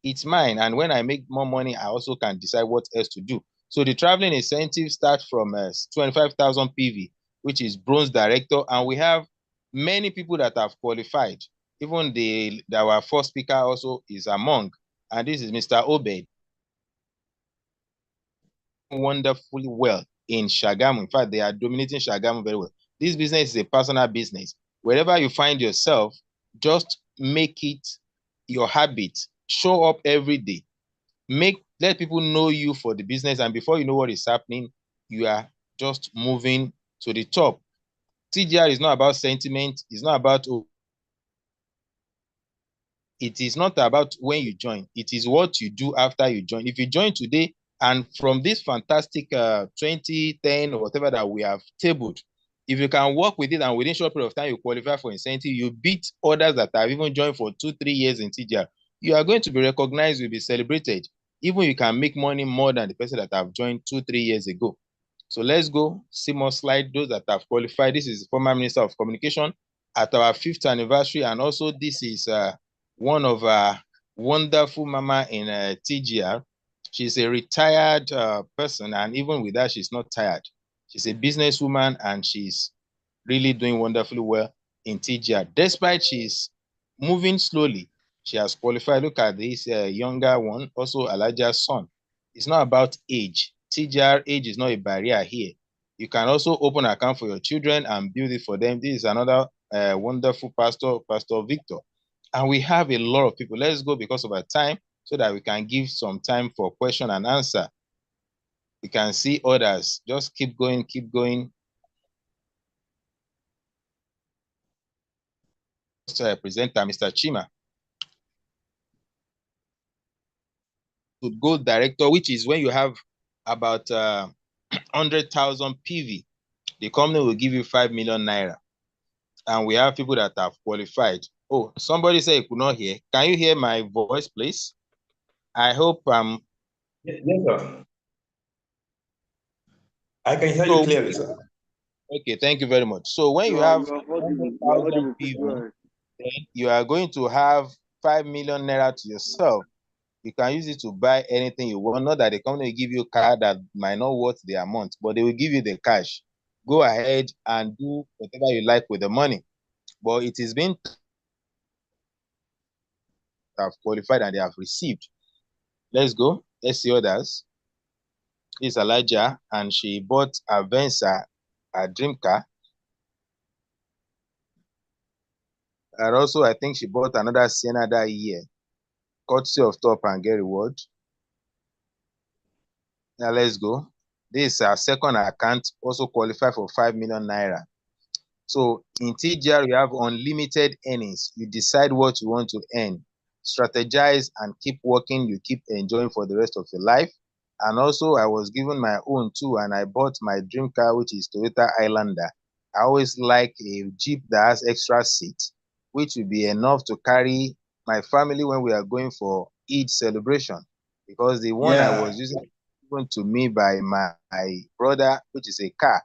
It's mine, and when I make more money, I also can decide what else to do. So the traveling incentive starts from 25,000 PV, which is bronze director, and we have many people that have qualified. Even our first speaker also is among, and this is Mr. Obed. Wonderfully well in Shagamu. In fact, they are dominating Shagamu very well. This business is a personal business. Wherever you find yourself, just make it your habit. Show up every day. Let people know you for the business, and before you know what is happening, you are just moving to the top. TGR is not about sentiment. It's not about, it is not about when you join. It is what you do after you join. If you join today, and from this fantastic 2010 or whatever that we have tabled, If you can work with it and within a short period of time you qualify for incentive, you beat others that have even joined for 2-3 years in TGR. You are going to be recognized, you'll be celebrated. Even you can make money more than the person that have joined 2-3 years ago. So let's go see more slide. Those that have qualified. This is the former Minister of Communication at our 5th anniversary, and also this is one of our wonderful mama in TGR. She's a retired person, and even with that, she's not tired. She's a businesswoman, and she's really doing wonderfully well in TGR. Despite she's moving slowly, she has qualified. Look at this younger one, also Elijah's son. It's not about age. TGR age is not a barrier here. You can also open an account for your children and build it for them. This is another wonderful pastor, Pastor Victor. And we have a lot of people. Let's go because of our time so that we can give some time for question and answer. You can see others. Just keep going, keep going. Presenter, Mr. Chima. To Gold Director, which is when you have about 100,000 PV, the company will give you 5 million naira. And we have people that have qualified. Oh, somebody said you could not hear. Can you hear my voice, please? I hope Yes, sir. I can hear you clearly, sir. Okay, thank you very much. So when you have 100,000 PV, then you are going to have 5 million naira to yourself. You can use it to buy anything you want. Not that the company will give you a car that might not worth the amount, but they will give you the cash. Go ahead and do whatever you like with the money. But it is been have qualified and they have received. Let's go. Let's see others. This is Elijah, and she bought a Venza, a dream car. And also, I think she bought another Sienna that year, courtesy of Top and Get Reward. Now let's go. This is our second account, also qualified for 5 million naira. So in TGR, you have unlimited earnings. You decide what you want to earn, strategize and keep working. You keep enjoying for the rest of your life. And also I was given my own too, and I bought my dream car, which is Toyota Highlander. I always like a Jeep that has extra seats, which will be enough to carry my family when we are going for Eid celebration. Because the one I was using given to me by my brother, which is a car,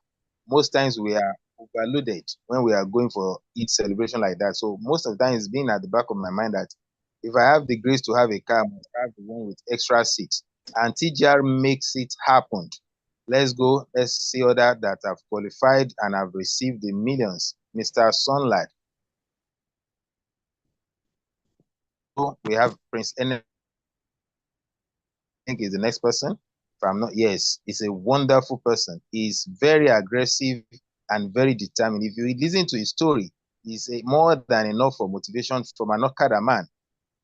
most times we are overloaded when we are going for Eid celebration like that. So most of the time it's been at the back of my mind that if I have the grace to have a car, I must have the one with extra seats. And TGR makes it happen. Let's go. Let's see other that have qualified and have received the millions. Mr. Sunlight. So we have Prince N. I think is the next person. If I'm not, yes, he's a wonderful person. He's very aggressive and very determined. If you listen to his story, he's more than enough for motivation from an Okada man.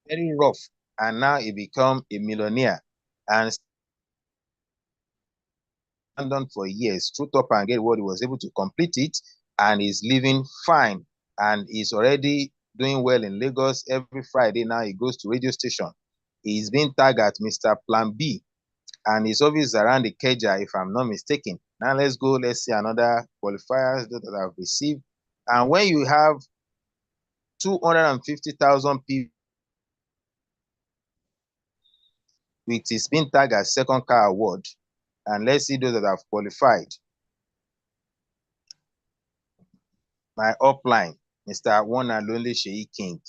Very rough, and now he become a millionaire and London for years. Through Top and Get What he was able to complete it, and he's living fine, and he's already doing well in Lagos. Every Friday now he goes to radio station. He's been tagged at Mr. Plan B, and his office is around the Keja, if I'm not mistaken. Now let's go. Let's see another qualifiers that have received. And when you have 250,000 people, it is being tagged as second car award. And let's see those that have qualified. My upline, Mr. One and Only Sheyi King,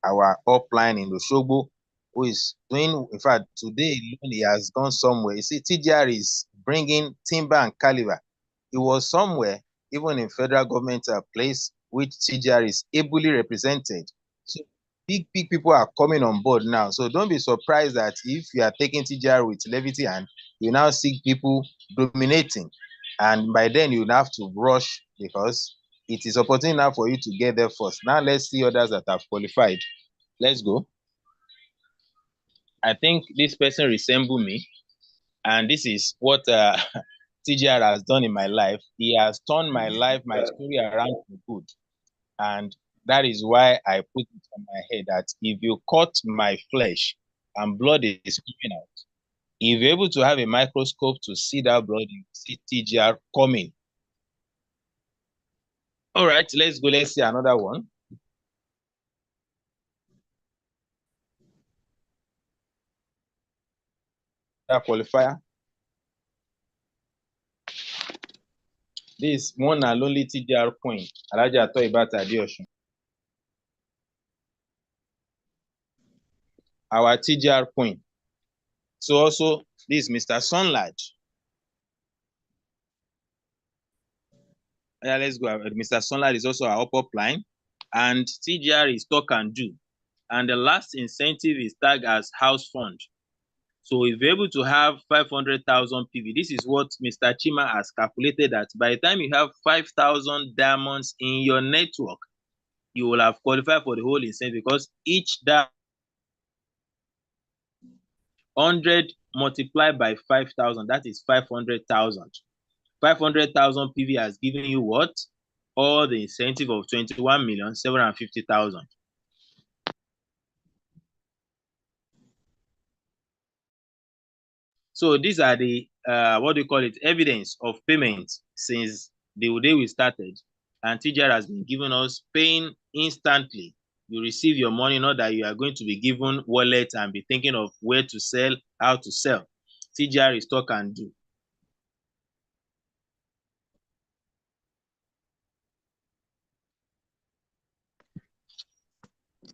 our upline in Osogbo, who is doing, in fact, today he has gone somewhere. You see, TGR is bringing timber and caliber. He was somewhere, even in federal government place, which TGR is ably represented. So big people are coming on board now. So don't be surprised that if you are taking TGR with levity and you now see people dominating, and by then you have to rush because it is opportunity now for you to get there first. Now let's see others that have qualified. Let's go. I think this person resembles me, and this is what TGR has done in my life. He has turned my life, my story around for good. And that is why I put it on my head that if you cut my flesh and blood is coming out, if you're able to have a microscope to see that blood, you see TGR coming. All right, let's go. Let's see another one. That qualifier. This one and only TGR coin. Alhaji Atoyibata Adeosun. Our TGR coin. So also this Mr. Sunlight. Yeah, let's go. Mr. Sunlight is also our upper line. And TGR is talk and do. And the last incentive is tagged as house fund. So if you're able to have 500,000 PV, this is what Mr. Chima has calculated that by the time you have 5,000 diamonds in your network, you will have qualified for the whole incentive because each diamond 100 multiplied by 5,000, that is 500,000. 500,000 PV has given you what? All the incentive of 21,750,000. So these are the what do you call it? Evidence of payment since the day we started, and TGR has been giving us paying instantly. You receive your money, not that you are going to be given wallet and be thinking of where to sell, how to sell. TGR is talk and do.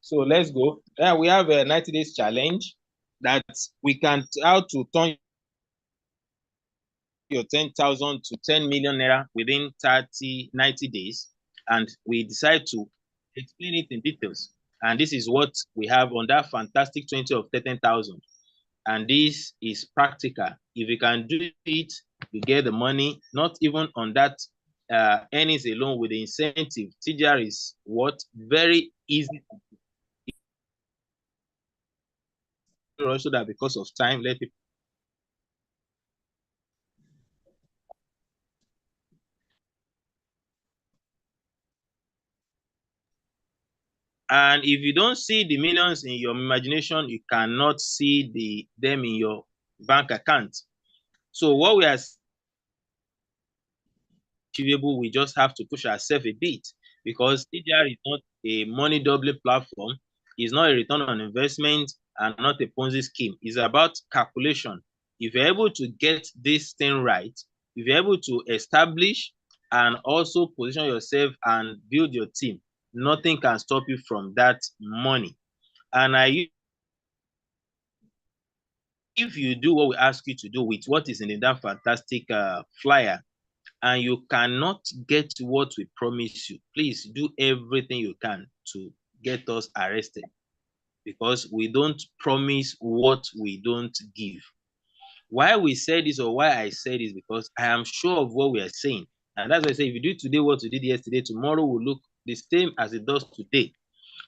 So let's go. Yeah, we have a 90 days challenge that we can how to turn your 10,000 to 10 million naira within 90 days. And we decide to explain it in details. And this is what we have on that fantastic 20 of 13,000. And this is practical. If you can do it, you get the money, not even on that earnings alone with the incentive. TGR is what? Very easy. Also that because of time, let people. And if you don't see the millions in your imagination, you cannot see them in your bank account. So what we are achievable, we just have to push ourselves a bit because TGR is not a money doubling platform. It's not a return on investment and not a Ponzi scheme. It's about calculation. If you're able to get this thing right, if you're able to establish and also position yourself and build your team, nothing can stop you from that money. And if you do what we ask you to do with what is in that fantastic flyer, and you cannot get what we promise you, please do everything you can to get us arrested, because we don't promise what we don't give. Why we said this, or why I said this, because I am sure of what we are saying. And that's why I say, if you do today what you did yesterday, tomorrow will look the same as it does today.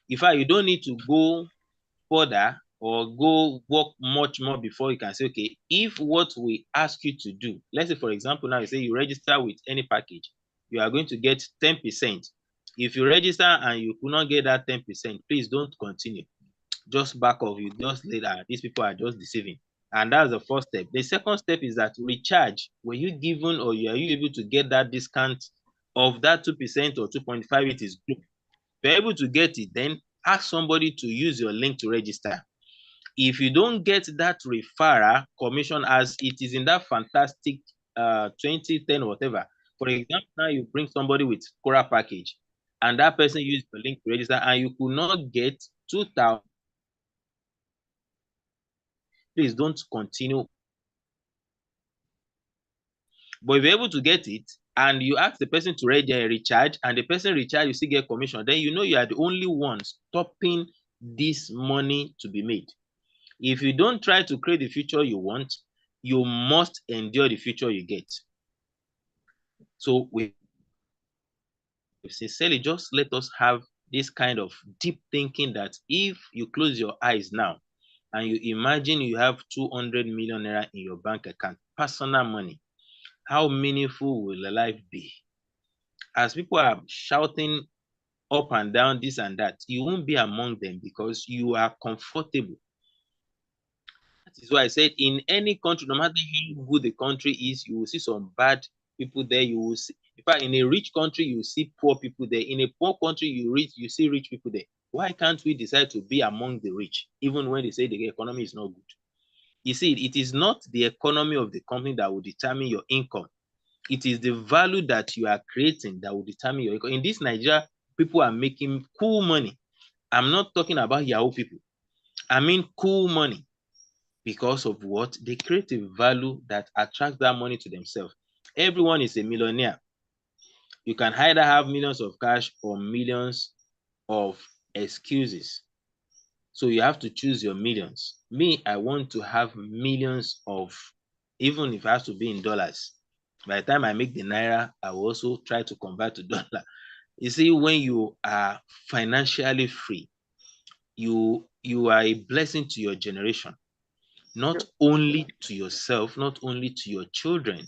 In fact, you don't need to go further or go work much more before you can say, okay, if what we ask you to do, let's say, for example, now you say you register with any package, you are going to get 10%. If you register and you could not get that 10%, please don't continue. Just back off. You just later, these people are just deceiving. And that's the first step. The second step is that recharge. Were you given, or are you able to get that discount of that 2% or 2.5? It is good. If you're able to get it, then ask somebody to use your link to register. If you don't get that referral commission as it is in that fantastic 2010 or whatever, for example, now you bring somebody with Cora package and that person used the link to register and you could not get 2,000, please don't continue. But if you're able to get it and you ask the person to recharge and the person recharge, you still get commission, then you know you are the only one stopping this money to be made. If you don't try to create the future you want, you must endure the future you get. So we sincerely just let us have this kind of deep thinking that if you close your eyes now and you imagine you have 200 million naira in your bank account, personal money, how meaningful will the life be? As people are shouting up and down this and that, you won't be among them because you are comfortable. That is why I said in any country, no matter how good the country is, you will see some bad people there. You will see In fact, in a rich country, you see poor people there. In a poor country, you see rich people there. Why can't we decide to be among the rich, even when they say the economy is not good? You see, it is not the economy of the company that will determine your income. It is the value that you are creating that will determine your income. In this Nigeria, people are making cool money. I'm not talking about Yahoo people. I mean cool money. Because of what? They create a value that attracts that money to themselves. Everyone is a millionaire. You can either have millions of cash or millions of excuses. So you have to choose your millions. Me, I want to have millions of, even if it has to be in dollars. By the time I make the naira, I will also try to convert to dollar. You see, when you are financially free, you are a blessing to your generation, not only to yourself, not only to your children.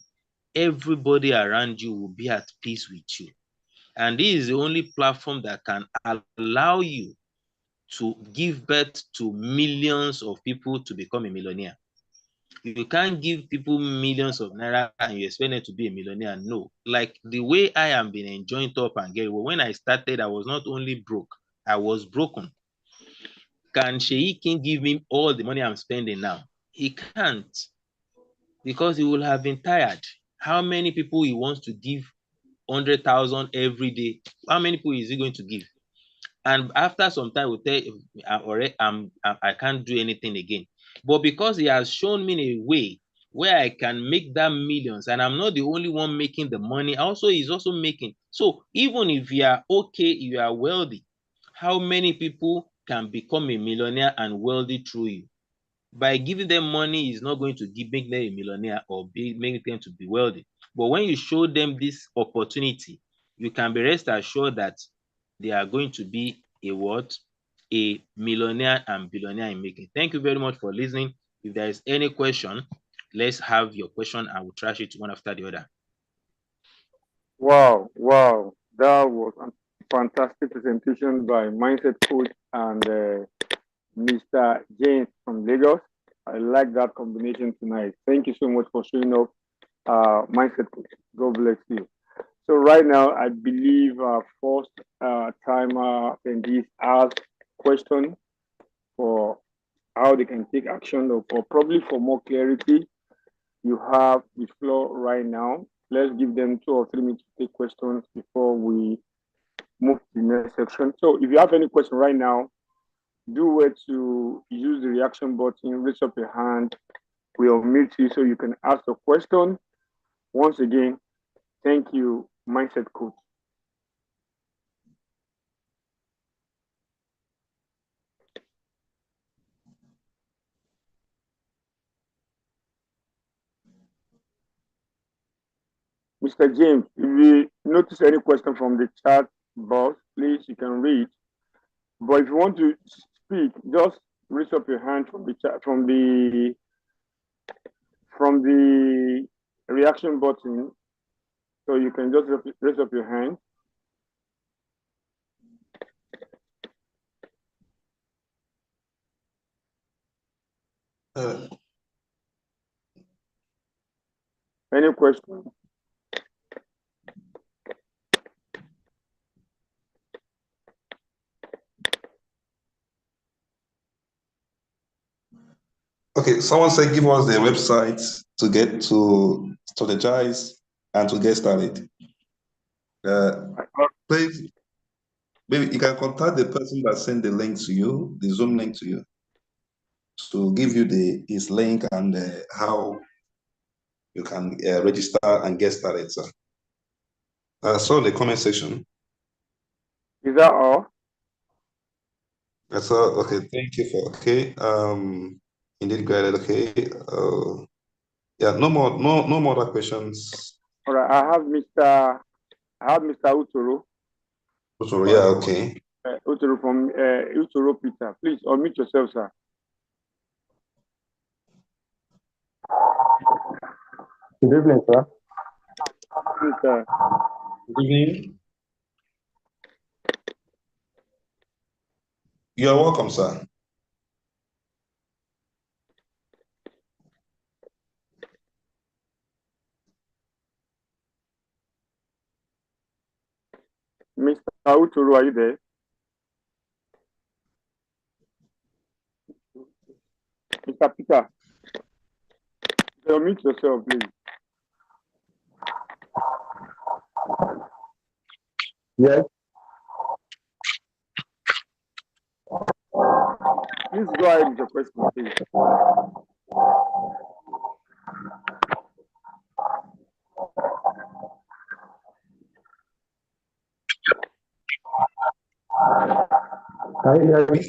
Everybody around you will be at peace with you. And this is the only platform that can allow you to give birth to millions of people to become a millionaire. You can't give people millions of naira and you expect them to be a millionaire. No. Like the way I am been enjoying Top and Get Well, when I started, I was not only broke, I was broken. Can Sheyi King give me all the money I'm spending now? He can't, because he will have been tired. How many people he wants to give 100,000 every day? How many people is he going to give? And after some time, we'll tell him, I can't do anything again. But because he has shown me a way where I can make that millions, and I'm not the only one making the money, also he's also making. So even if you are okay, you are wealthy, how many people can become a millionaire and wealthy through you? By giving them money is not going to make them a millionaire or make them to be wealthy. But when you show them this opportunity, you can be rest assured that they are going to be a what? A millionaire and billionaire in making. Thank you very much for listening. If there is any question, let's have your question and we'll trash it one after the other. Wow, wow. That was a fantastic presentation by Mindset Coach and Mr. James from Lagos. I like that combination tonight. Thank you so much for showing up, Mindset Coach. God bless you. So right now, I believe first timer attendees ask question for how they can take action or for probably for more clarity. You have the floor right now. Let's give them 2 or 3 minutes to take questions before we move to the next section. So if you have any question right now, do wait to use the reaction button, raise up your hand. We'll mute you so you can ask a question. Once again, thank you, Mindset Coach. Mr. James, if you notice any question from the chat box, please, you can read. But if you want to speak, just raise up your hand from the chat, from the reaction button. So you can just raise up your hand. Any question? Okay, someone said give us the website to get to strategize and to get started. Please, maybe you can contact the person that sent the link to you, the Zoom link to you, to give you his link and how you can register and get started, sir. I saw the comment section. Is that all? I saw, okay, thank you for, okay. Indeed, graded, okay. Yeah, no more other questions. All right, I have Mr. Uturu. Uturu, yeah, okay. Uturu from Uturu Peter. Please unmute yourself, sir. Good evening, sir. Good evening. You're welcome, sir. Mr. Uturu, are you there? Mr. Peter, unmute yourself, please. Yes. Please go ahead with your question, please. Can you hear me?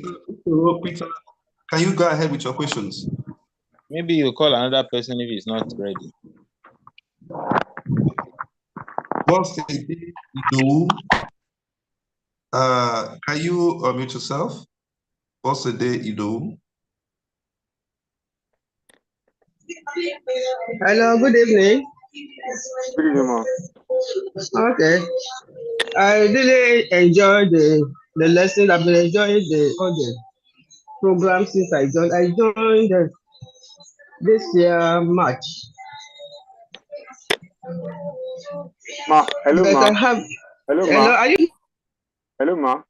Peter, can you go ahead with your questions? Maybe you call another person if he's not ready. Boss Day Idowu, can you unmute yourself? Boss Day Idowu. Hello, good evening. Good evening, ma'am. Okay. I really enjoy the lesson. I've been enjoying all the programs since I joined. I joined this year March. Ma, hello, But ma. I have Hello, hello, ma. are you Hello, ma.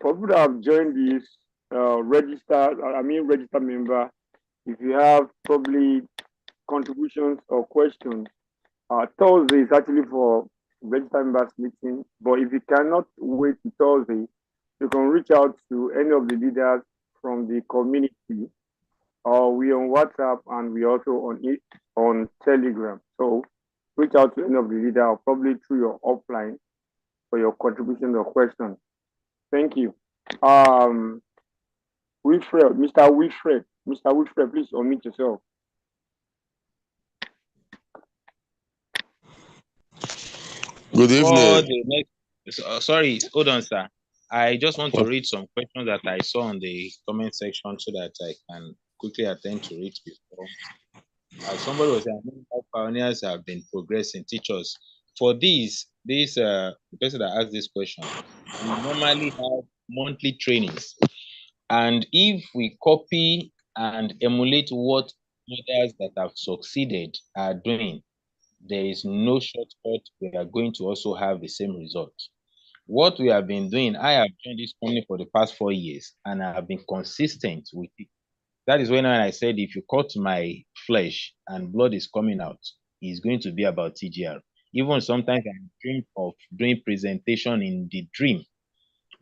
For people that have joined this registered member, if you have probably contributions or questions, Thursday is actually for registered members meeting. But if you cannot wait till Thursday, you can reach out to any of the leaders from the community. We on WhatsApp and we also on Telegram. So reach out to any of the leaders or probably through your offline for your contribution or question. Thank you. Wilfred, Mr. Wilfred, please unmute yourself. Good evening. Sorry, hold on, sir. I just want to read some questions that I saw on the comment section so that I can quickly attend to it before. As somebody was saying, how pioneers have been progressing, teachers. For the person that asked this question, we normally have monthly trainings. And if we copy and emulate what others that have succeeded are doing, there is no shortcut. We are going to also have the same result. What we have been doing, I have joined this company for the past 4 years, and I have been consistent with it. That is when I said, if you cut my flesh and blood is coming out, it's going to be about TGR. Even sometimes I dream of doing presentation in the dream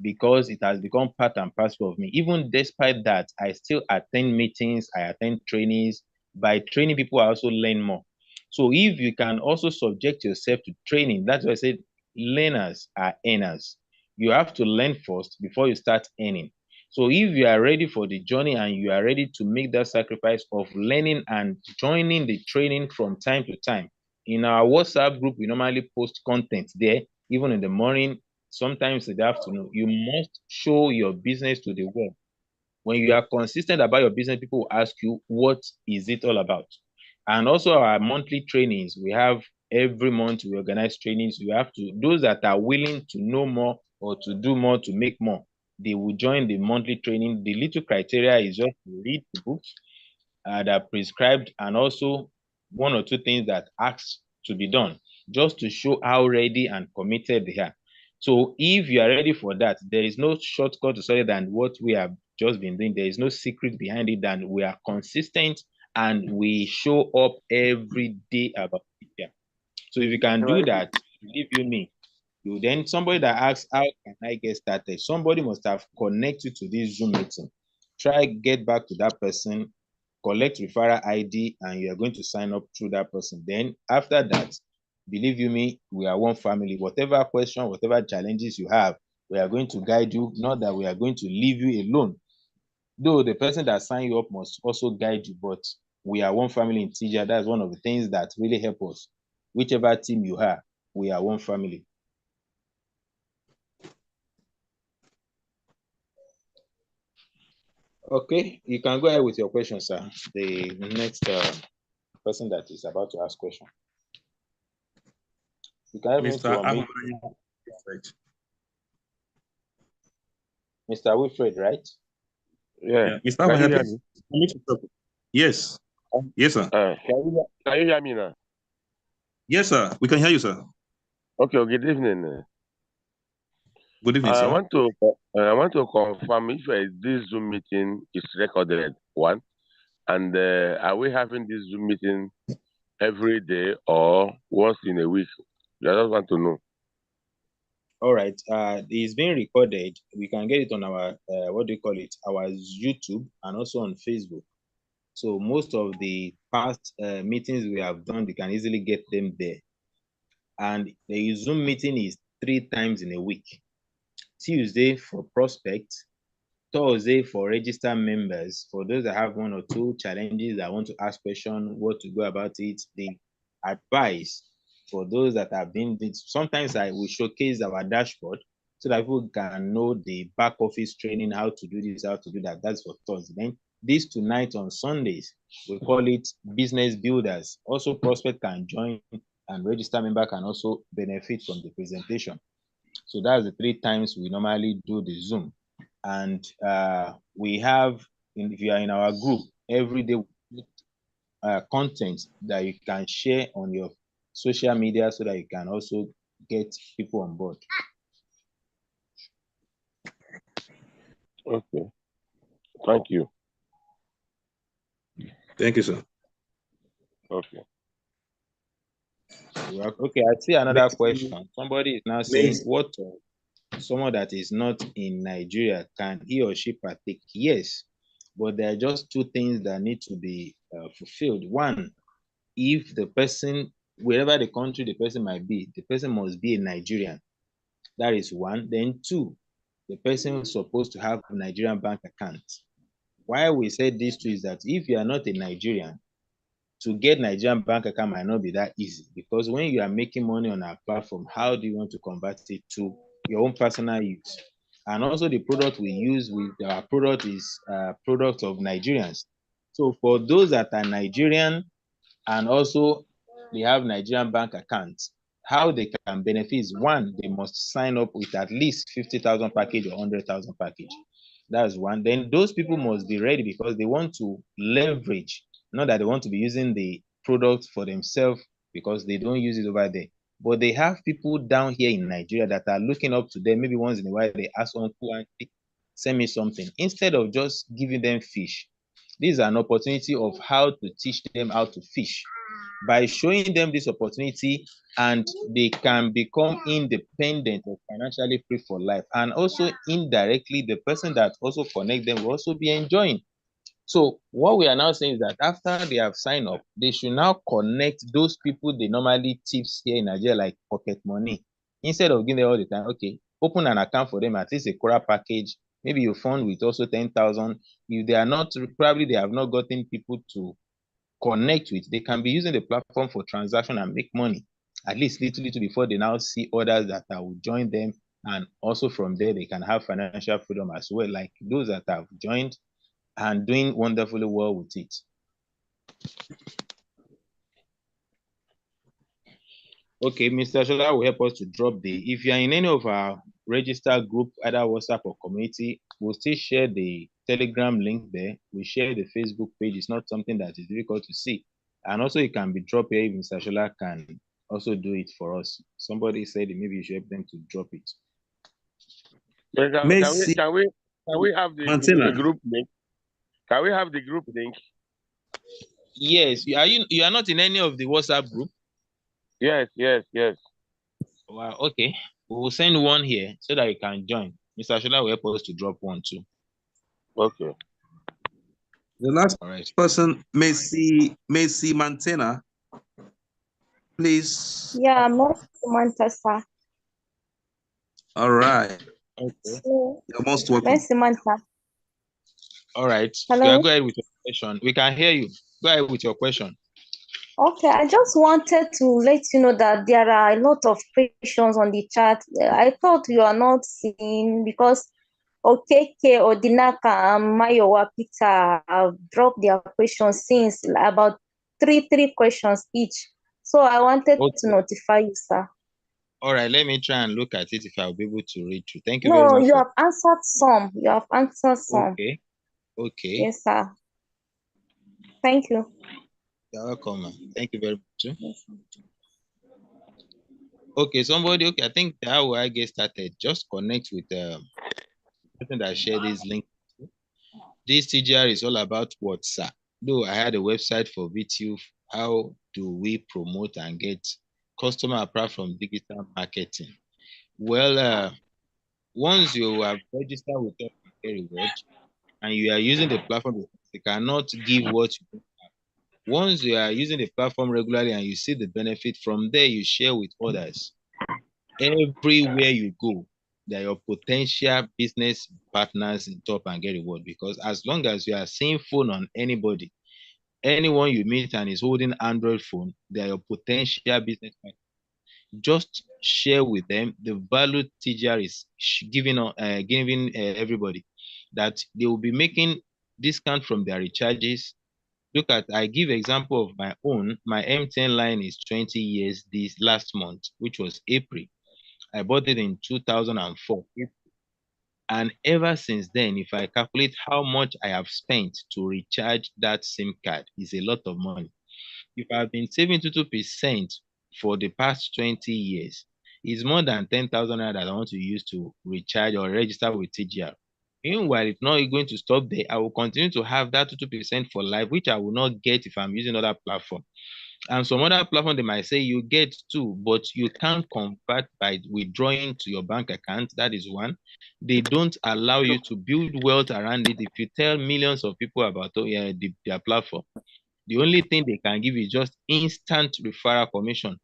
because it has become part and parcel of me. Even despite that, I still attend meetings, I attend trainings. By training people, I also learn more. So if you can also subject yourself to training, that's why I said learners are earners. You have to learn first before you start earning. So if you are ready for the journey and you are ready to make that sacrifice of learning and joining the training from time to time, in our WhatsApp group, we normally post content there, even in the morning, sometimes in the afternoon. You must show your business to the world. When you are consistent about your business, people will ask you, what is it all about? And also our monthly trainings, we have every month we organize trainings. You have to, those that are willing to know more or to do more, to make more, they will join the monthly training. The little criteria is just to read the books that are prescribed, and also 1 or 2 things that ask to be done, just to show how ready and committed they are. So if you are ready for that, there is no shortcut to study than what we have just been doing. There is no secret behind it than we are consistent and we show up every day about it. Yeah. So if you can do that, believe you me, you then somebody that asks, how can I get started? Somebody must have connected to this Zoom meeting. Try get back to that person, collect referral ID, and you are going to sign up through that person. Then after that, believe you me, we are one family. Whatever question, whatever challenges you have, we are going to guide you, not that we are going to leave you alone. Though the person that signed you up must also guide you, but we are one family in TGR. That's one of the things that really help us. Whichever team you have, we are one family. Okay, you can go ahead with your question, sir. The next person that is about to ask question. You can help me to unmute. Mr. Wilfred, right? Yeah. Mr. Can you hear me? Yes. Yes, sir. Can you hear me now? Yes, sir. We can hear you, sir. Okay, good evening. Good evening, I sir. want to confirm if this Zoom meeting is recorded, one, and are we having this Zoom meeting every day or once in a week? I just want to know. All right. It's being recorded. We can get it on our what do you call it? Our YouTube and also on Facebook. So most of the past meetings we have done, you can easily get them there. And the Zoom meeting is 3 times in a week. Tuesday for prospects, Thursday for registered members. For those that have 1 or 2 challenges that want to ask questions, what to go about it, the advice for those that have been. Sometimes I will showcase our dashboard so that people can know the back office training, how to do this, how to do that. That's for Thursday. Then this tonight on Sundays, we call it business builders. Also, prospect can join and register member can also benefit from the presentation. So that's the 3 times we normally do the Zoom. And we have, if you are in our group, every day content that you can share on your social media so that you can also get people on board. Okay. Thank you. Thank you, sir. Okay. Okay, I see another question. Somebody is now saying, what someone that is not in Nigeria, can he or she partake? Yes, but there are just 2 things that need to be fulfilled. One, if the person, wherever the country the person might be, the person must be a Nigerian. That is 1. Then 2, the person is supposed to have a Nigerian bank account. Why we said these 2 is that if you are not a Nigerian, to get Nigerian bank account might not be that easy, because when you are making money on our platform, how do you want to convert it to your own personal use? And also the product we use with our product is product of Nigerians. So for those that are Nigerian and also they have Nigerian bank accounts, how they can benefit is 1, they must sign up with at least 50,000 package or 100,000 package. That's 1. Then those people must be ready because they want to leverage, not that they want to be using the product for themselves because they don't use it over there. But they have people down here in Nigeria that are looking up to them. Maybe once in a while they ask uncle, auntie, send me something. Instead of just giving them fish, this is an opportunity of how to teach them how to fish. By showing them this opportunity, and they can become independent or financially free for life. And also indirectly, the person that also connect them will also be enjoying. So what we are now saying is that after they have signed up, they should now connect those people they normally tips here in Nigeria, like pocket money. Instead of giving them all the time, okay, open an account for them, at least a Quora package. Maybe you fund with also 10,000. If they are not, probably they have not gotten people to connect with, they can be using the platform for transaction and make money, at least little before they now see others that will join them. And also from there, they can have financial freedom as well, like those that have joined and doing wonderfully well with it. Okay, Mr. Shola will help us to drop if you are in any of our registered group, either WhatsApp or community, we'll still share the Telegram link there. We share the Facebook page. It's not something that is difficult to see. And also it can be dropped here if Mr. Shola can also do it for us. Somebody said maybe you should help them to drop it. Can we have the group link? Can we have the group link? Yes. You are not in any of the WhatsApp group? Yes. Wow, okay. We will send one here so that you can join. Mr. Shola will help us to drop one too. Okay. The last person, Messi Mantena, please. Yeah, most Mantasa. All right. Okay. You're most welcome. Messi Manta. All right. Hello? Yeah, go ahead with your question. We can hear you. Go ahead with your question. Okay, I just wanted to let you know that there are a lot of questions on the chat. I thought you are not seeing because Okeke, Odinaka, and Mayowa Peter have dropped their questions since about three questions each. So I wanted to notify you, sir. All right, let me try and look at it if I'll be able to read you. Thank you very much. No, you have answered some. You have answered some. Okay. Yes, sir. Thank you. You're welcome. Thank you very much. Yes, Okay, somebody, okay, I think how I get started. Just connect with person that share this link. This TGR is all about what, sir? Though I had a website for VTube, how do we promote and get customer apart from digital marketing? Well, once you have registered with us Reward and you are using the platform, you cannot give what you don't have. Once you are using the platform regularly and you see the benefit from there, you share with others. Everywhere you go, they are your potential business partners in Top and Get Reward, because as long as you are seeing phone on anybody, anyone you meet and is holding Android phone, they are your potential business partners. Just share with them the value TGR is giving everybody, that they will be making discount from their recharges. Look at, I give example of my own. My MTN line is 20 years this last month, which was April. I bought it in 2004. And ever since then, if I calculate how much I have spent to recharge that SIM card, is a lot of money. If I've been saving 2% for the past 20 years, it's more than 10,000 that I want to use to recharge or register with TGR. Meanwhile, it's not going to stop there. I will continue to have that 2% for life, which I will not get if I'm using other platform. And some other platform, they might say you get too, but you can't convert by withdrawing to your bank account. That is one. They don't allow you to build wealth around it. If you tell millions of people about their platform, the only thing they can give is just instant referral commission.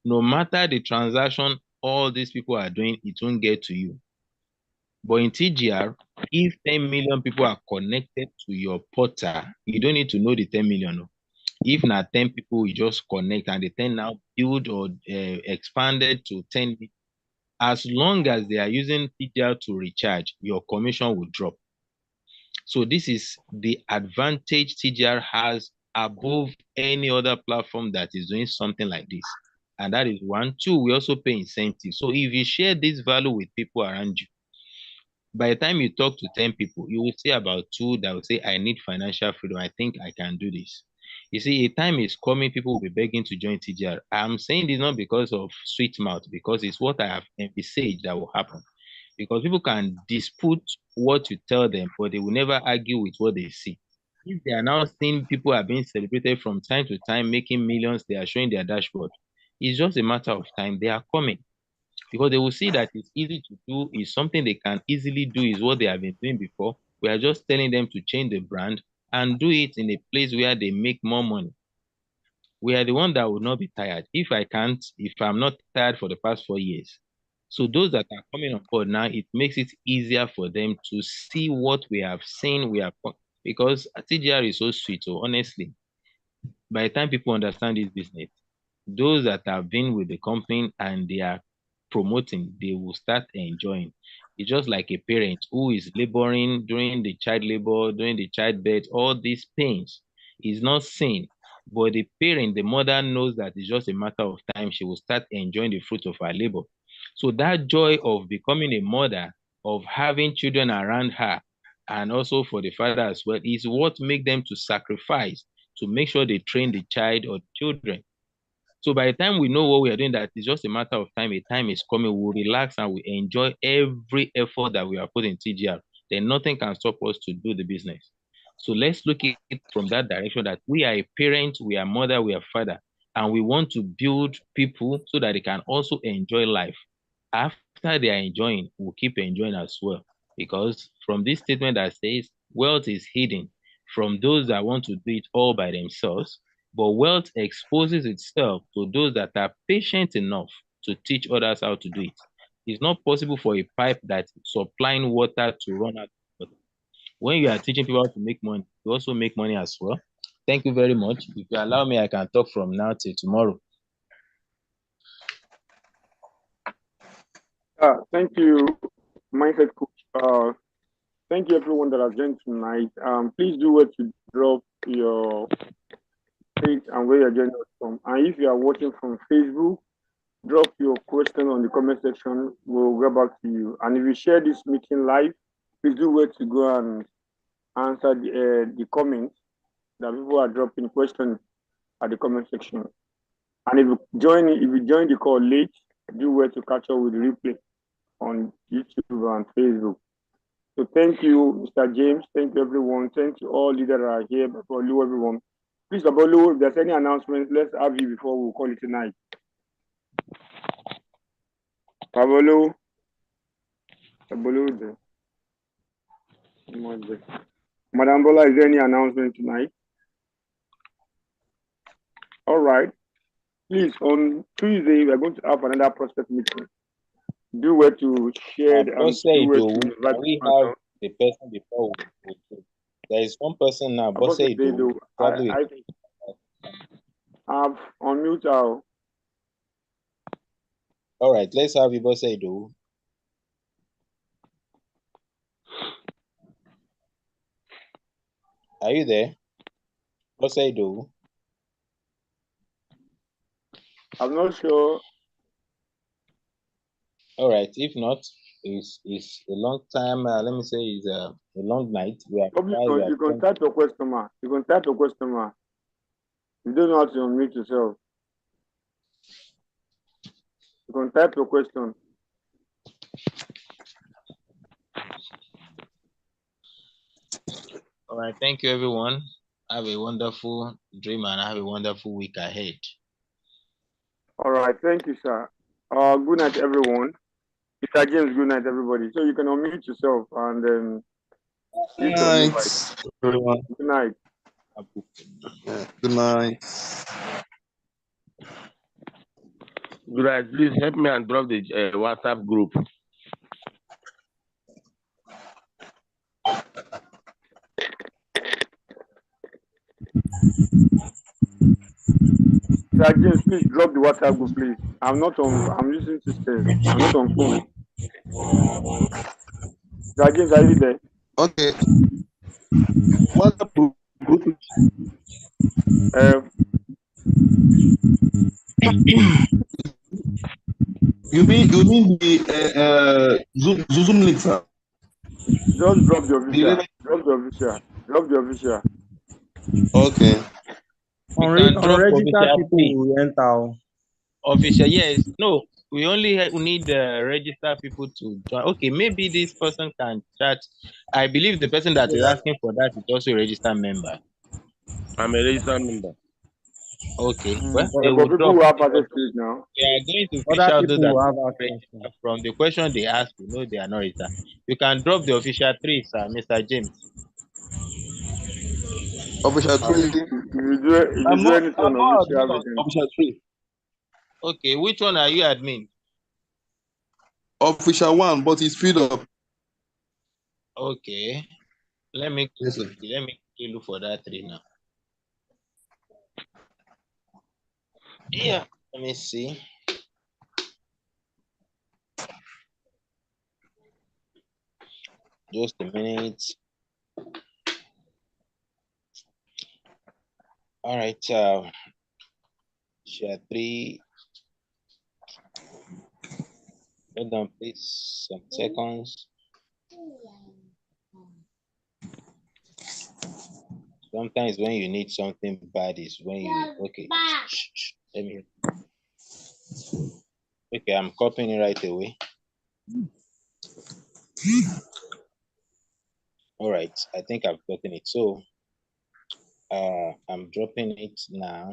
No matter the transaction all these people are doing, it won't get to you. But in TGR, if 10 million people are connected to your portal, you don't need to know the 10 million. If not 10 people, you just connect and the 10 now build or expanded to 10. As long as they are using TGR to recharge, your commission will drop. So this is the advantage TGR has above any other platform that is doing something like this. And that is one. Two, we also pay incentives. So if you share this value with people around you, by the time you talk to 10 people, you will see about 2 that will say, I need financial freedom. I think I can do this. You see, a time is coming, people will be begging to join TGR. I'm saying this not because of sweet mouth, because it's what I have envisaged that will happen. Because people can dispute what you tell them, but they will never argue with what they see. If they are now seeing people are being celebrated from time to time, making millions, they are showing their dashboard. It's just a matter of time. They are coming. Because they will see that it's easy to do, is something they can easily do, is what they have been doing before. We are just telling them to change the brand and do it in a place where they make more money. We are the one that will not be tired. If I'm not tired for the past 4 years. So those that are coming on board now, it makes it easier for them to see what we have seen. Because TGR is so sweet. So honestly, by the time people understand this business, those that have been with the company and they are promoting, they will start enjoying. It's just like a parent who is laboring during the child labor, during the childbirth, all these pains is not seen. But the parent, the mother knows that it's just a matter of time. She will start enjoying the fruit of her labor. So that joy of becoming a mother, of having children around her, and also for the father as well, is what makes them to sacrifice to make sure they train the child or children. So by the time we know what we are doing, that it's just a matter of time. A time is coming. We'll relax and we enjoy every effort that we are putting in TGR. Then nothing can stop us to do the business. So let's look at it from that direction, that we are a parent, we are mother, we are father, and we want to build people so that they can also enjoy life. After they are enjoying, we'll keep enjoying as well. Because from this statement that says wealth is hidden from those that want to do it all by themselves, but wealth exposes itself to those that are patient enough to teach others how to do it. It's not possible for a pipe that's supplying water to run out of water. When you are teaching people how to make money, you also make money as well. Thank you very much. If you allow me, I can talk from now till tomorrow. Thank you, Mindset Coach. Thank you, everyone that has joined tonight. Please do what to drop your page and where you're joining us from. And if you are watching from Facebook, drop your question on the comment section. We'll get back to you. And if you share this meeting live, please do where to go and answer the comments that people are dropping questions at the comment section. And if you join the call late, do well to catch up with the replay on YouTube and Facebook. So thank you, Mr. James. Thank you, everyone. Thank you all leaders that are here. For you, everyone. Please, Abolu, if there's any announcements, let's have you before we call it tonight. Abolu. Abolu. Madam Bola, is there any announcement tonight? All right. Please, on Tuesday, we are going to have another prospect meeting. Do well to share and do well to invite we have the person before we do. There is one person now, Bosse Idowu. I've unmute our. All right, let's have you, Bosse Idowu. Are you there? Bosse Idowu. I'm not sure. All right, if not, it's a long time. Let me say it's a long night. You can type your question, ma. You can type your question, ma. You don't know how to unmute yourself. You can type your question. All right, thank you, everyone. Have a wonderful dream and have a wonderful week ahead. All right, thank you, sir. Good night, everyone. Mr. James, good night, everybody. So you can unmute yourself and good night. Good night. Good night. Good night. Please help me and drop the WhatsApp group. Sir James, please drop the WhatsApp group, please. I'm using system. I'm not on phone. Sir James, are you there? Okay. WhatsApp group. You mean the Zoom link, sir? Just drop the official. Drop the official. Okay. Unregistered people will enter. Official, yes. No, we only need registered people to join. Okay, maybe this person can chat. I believe the person that is asking for that is also a registered member. I'm a registered member. Okay. Well, but people who have access to it now. We are going to fish out those that from the question they ask. You know they are not registered. You can drop the official 3, sir, Mr. James. Official 3. If you do anything on official 3. Okay, which one are you admin? Official 1, but it's filled up. Okay. Let me look for that 3 now. Yeah, let me see. Just a minute. All right, share 3. Hold on, please, some seconds. Sometimes when you need something bad is when you okay. Let me. Okay, I'm copying it right away. All right, I think I've gotten it. So I'm dropping it now.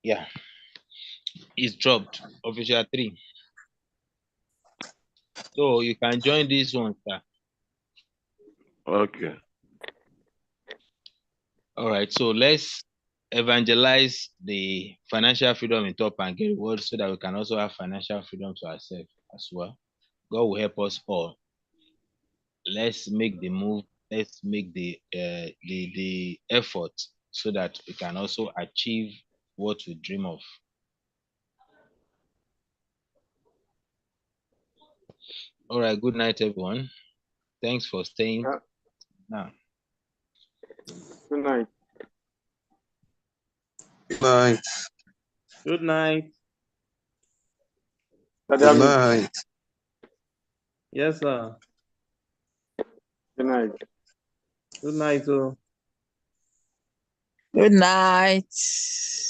Yeah, it's dropped. Official 3. So you can join this one, sir. Okay. All right, so let's evangelize the financial freedom in top and get reward so that we can also have financial freedom to ourselves as well. God will help us all. Let's make the move. Let's make the effort so that we can also achieve what we dream of. All right. Good night, everyone. Thanks for staying. Now. Good night. Good night. Good night. Good night. Yes, sir. Good night. Good night, sir. Good night.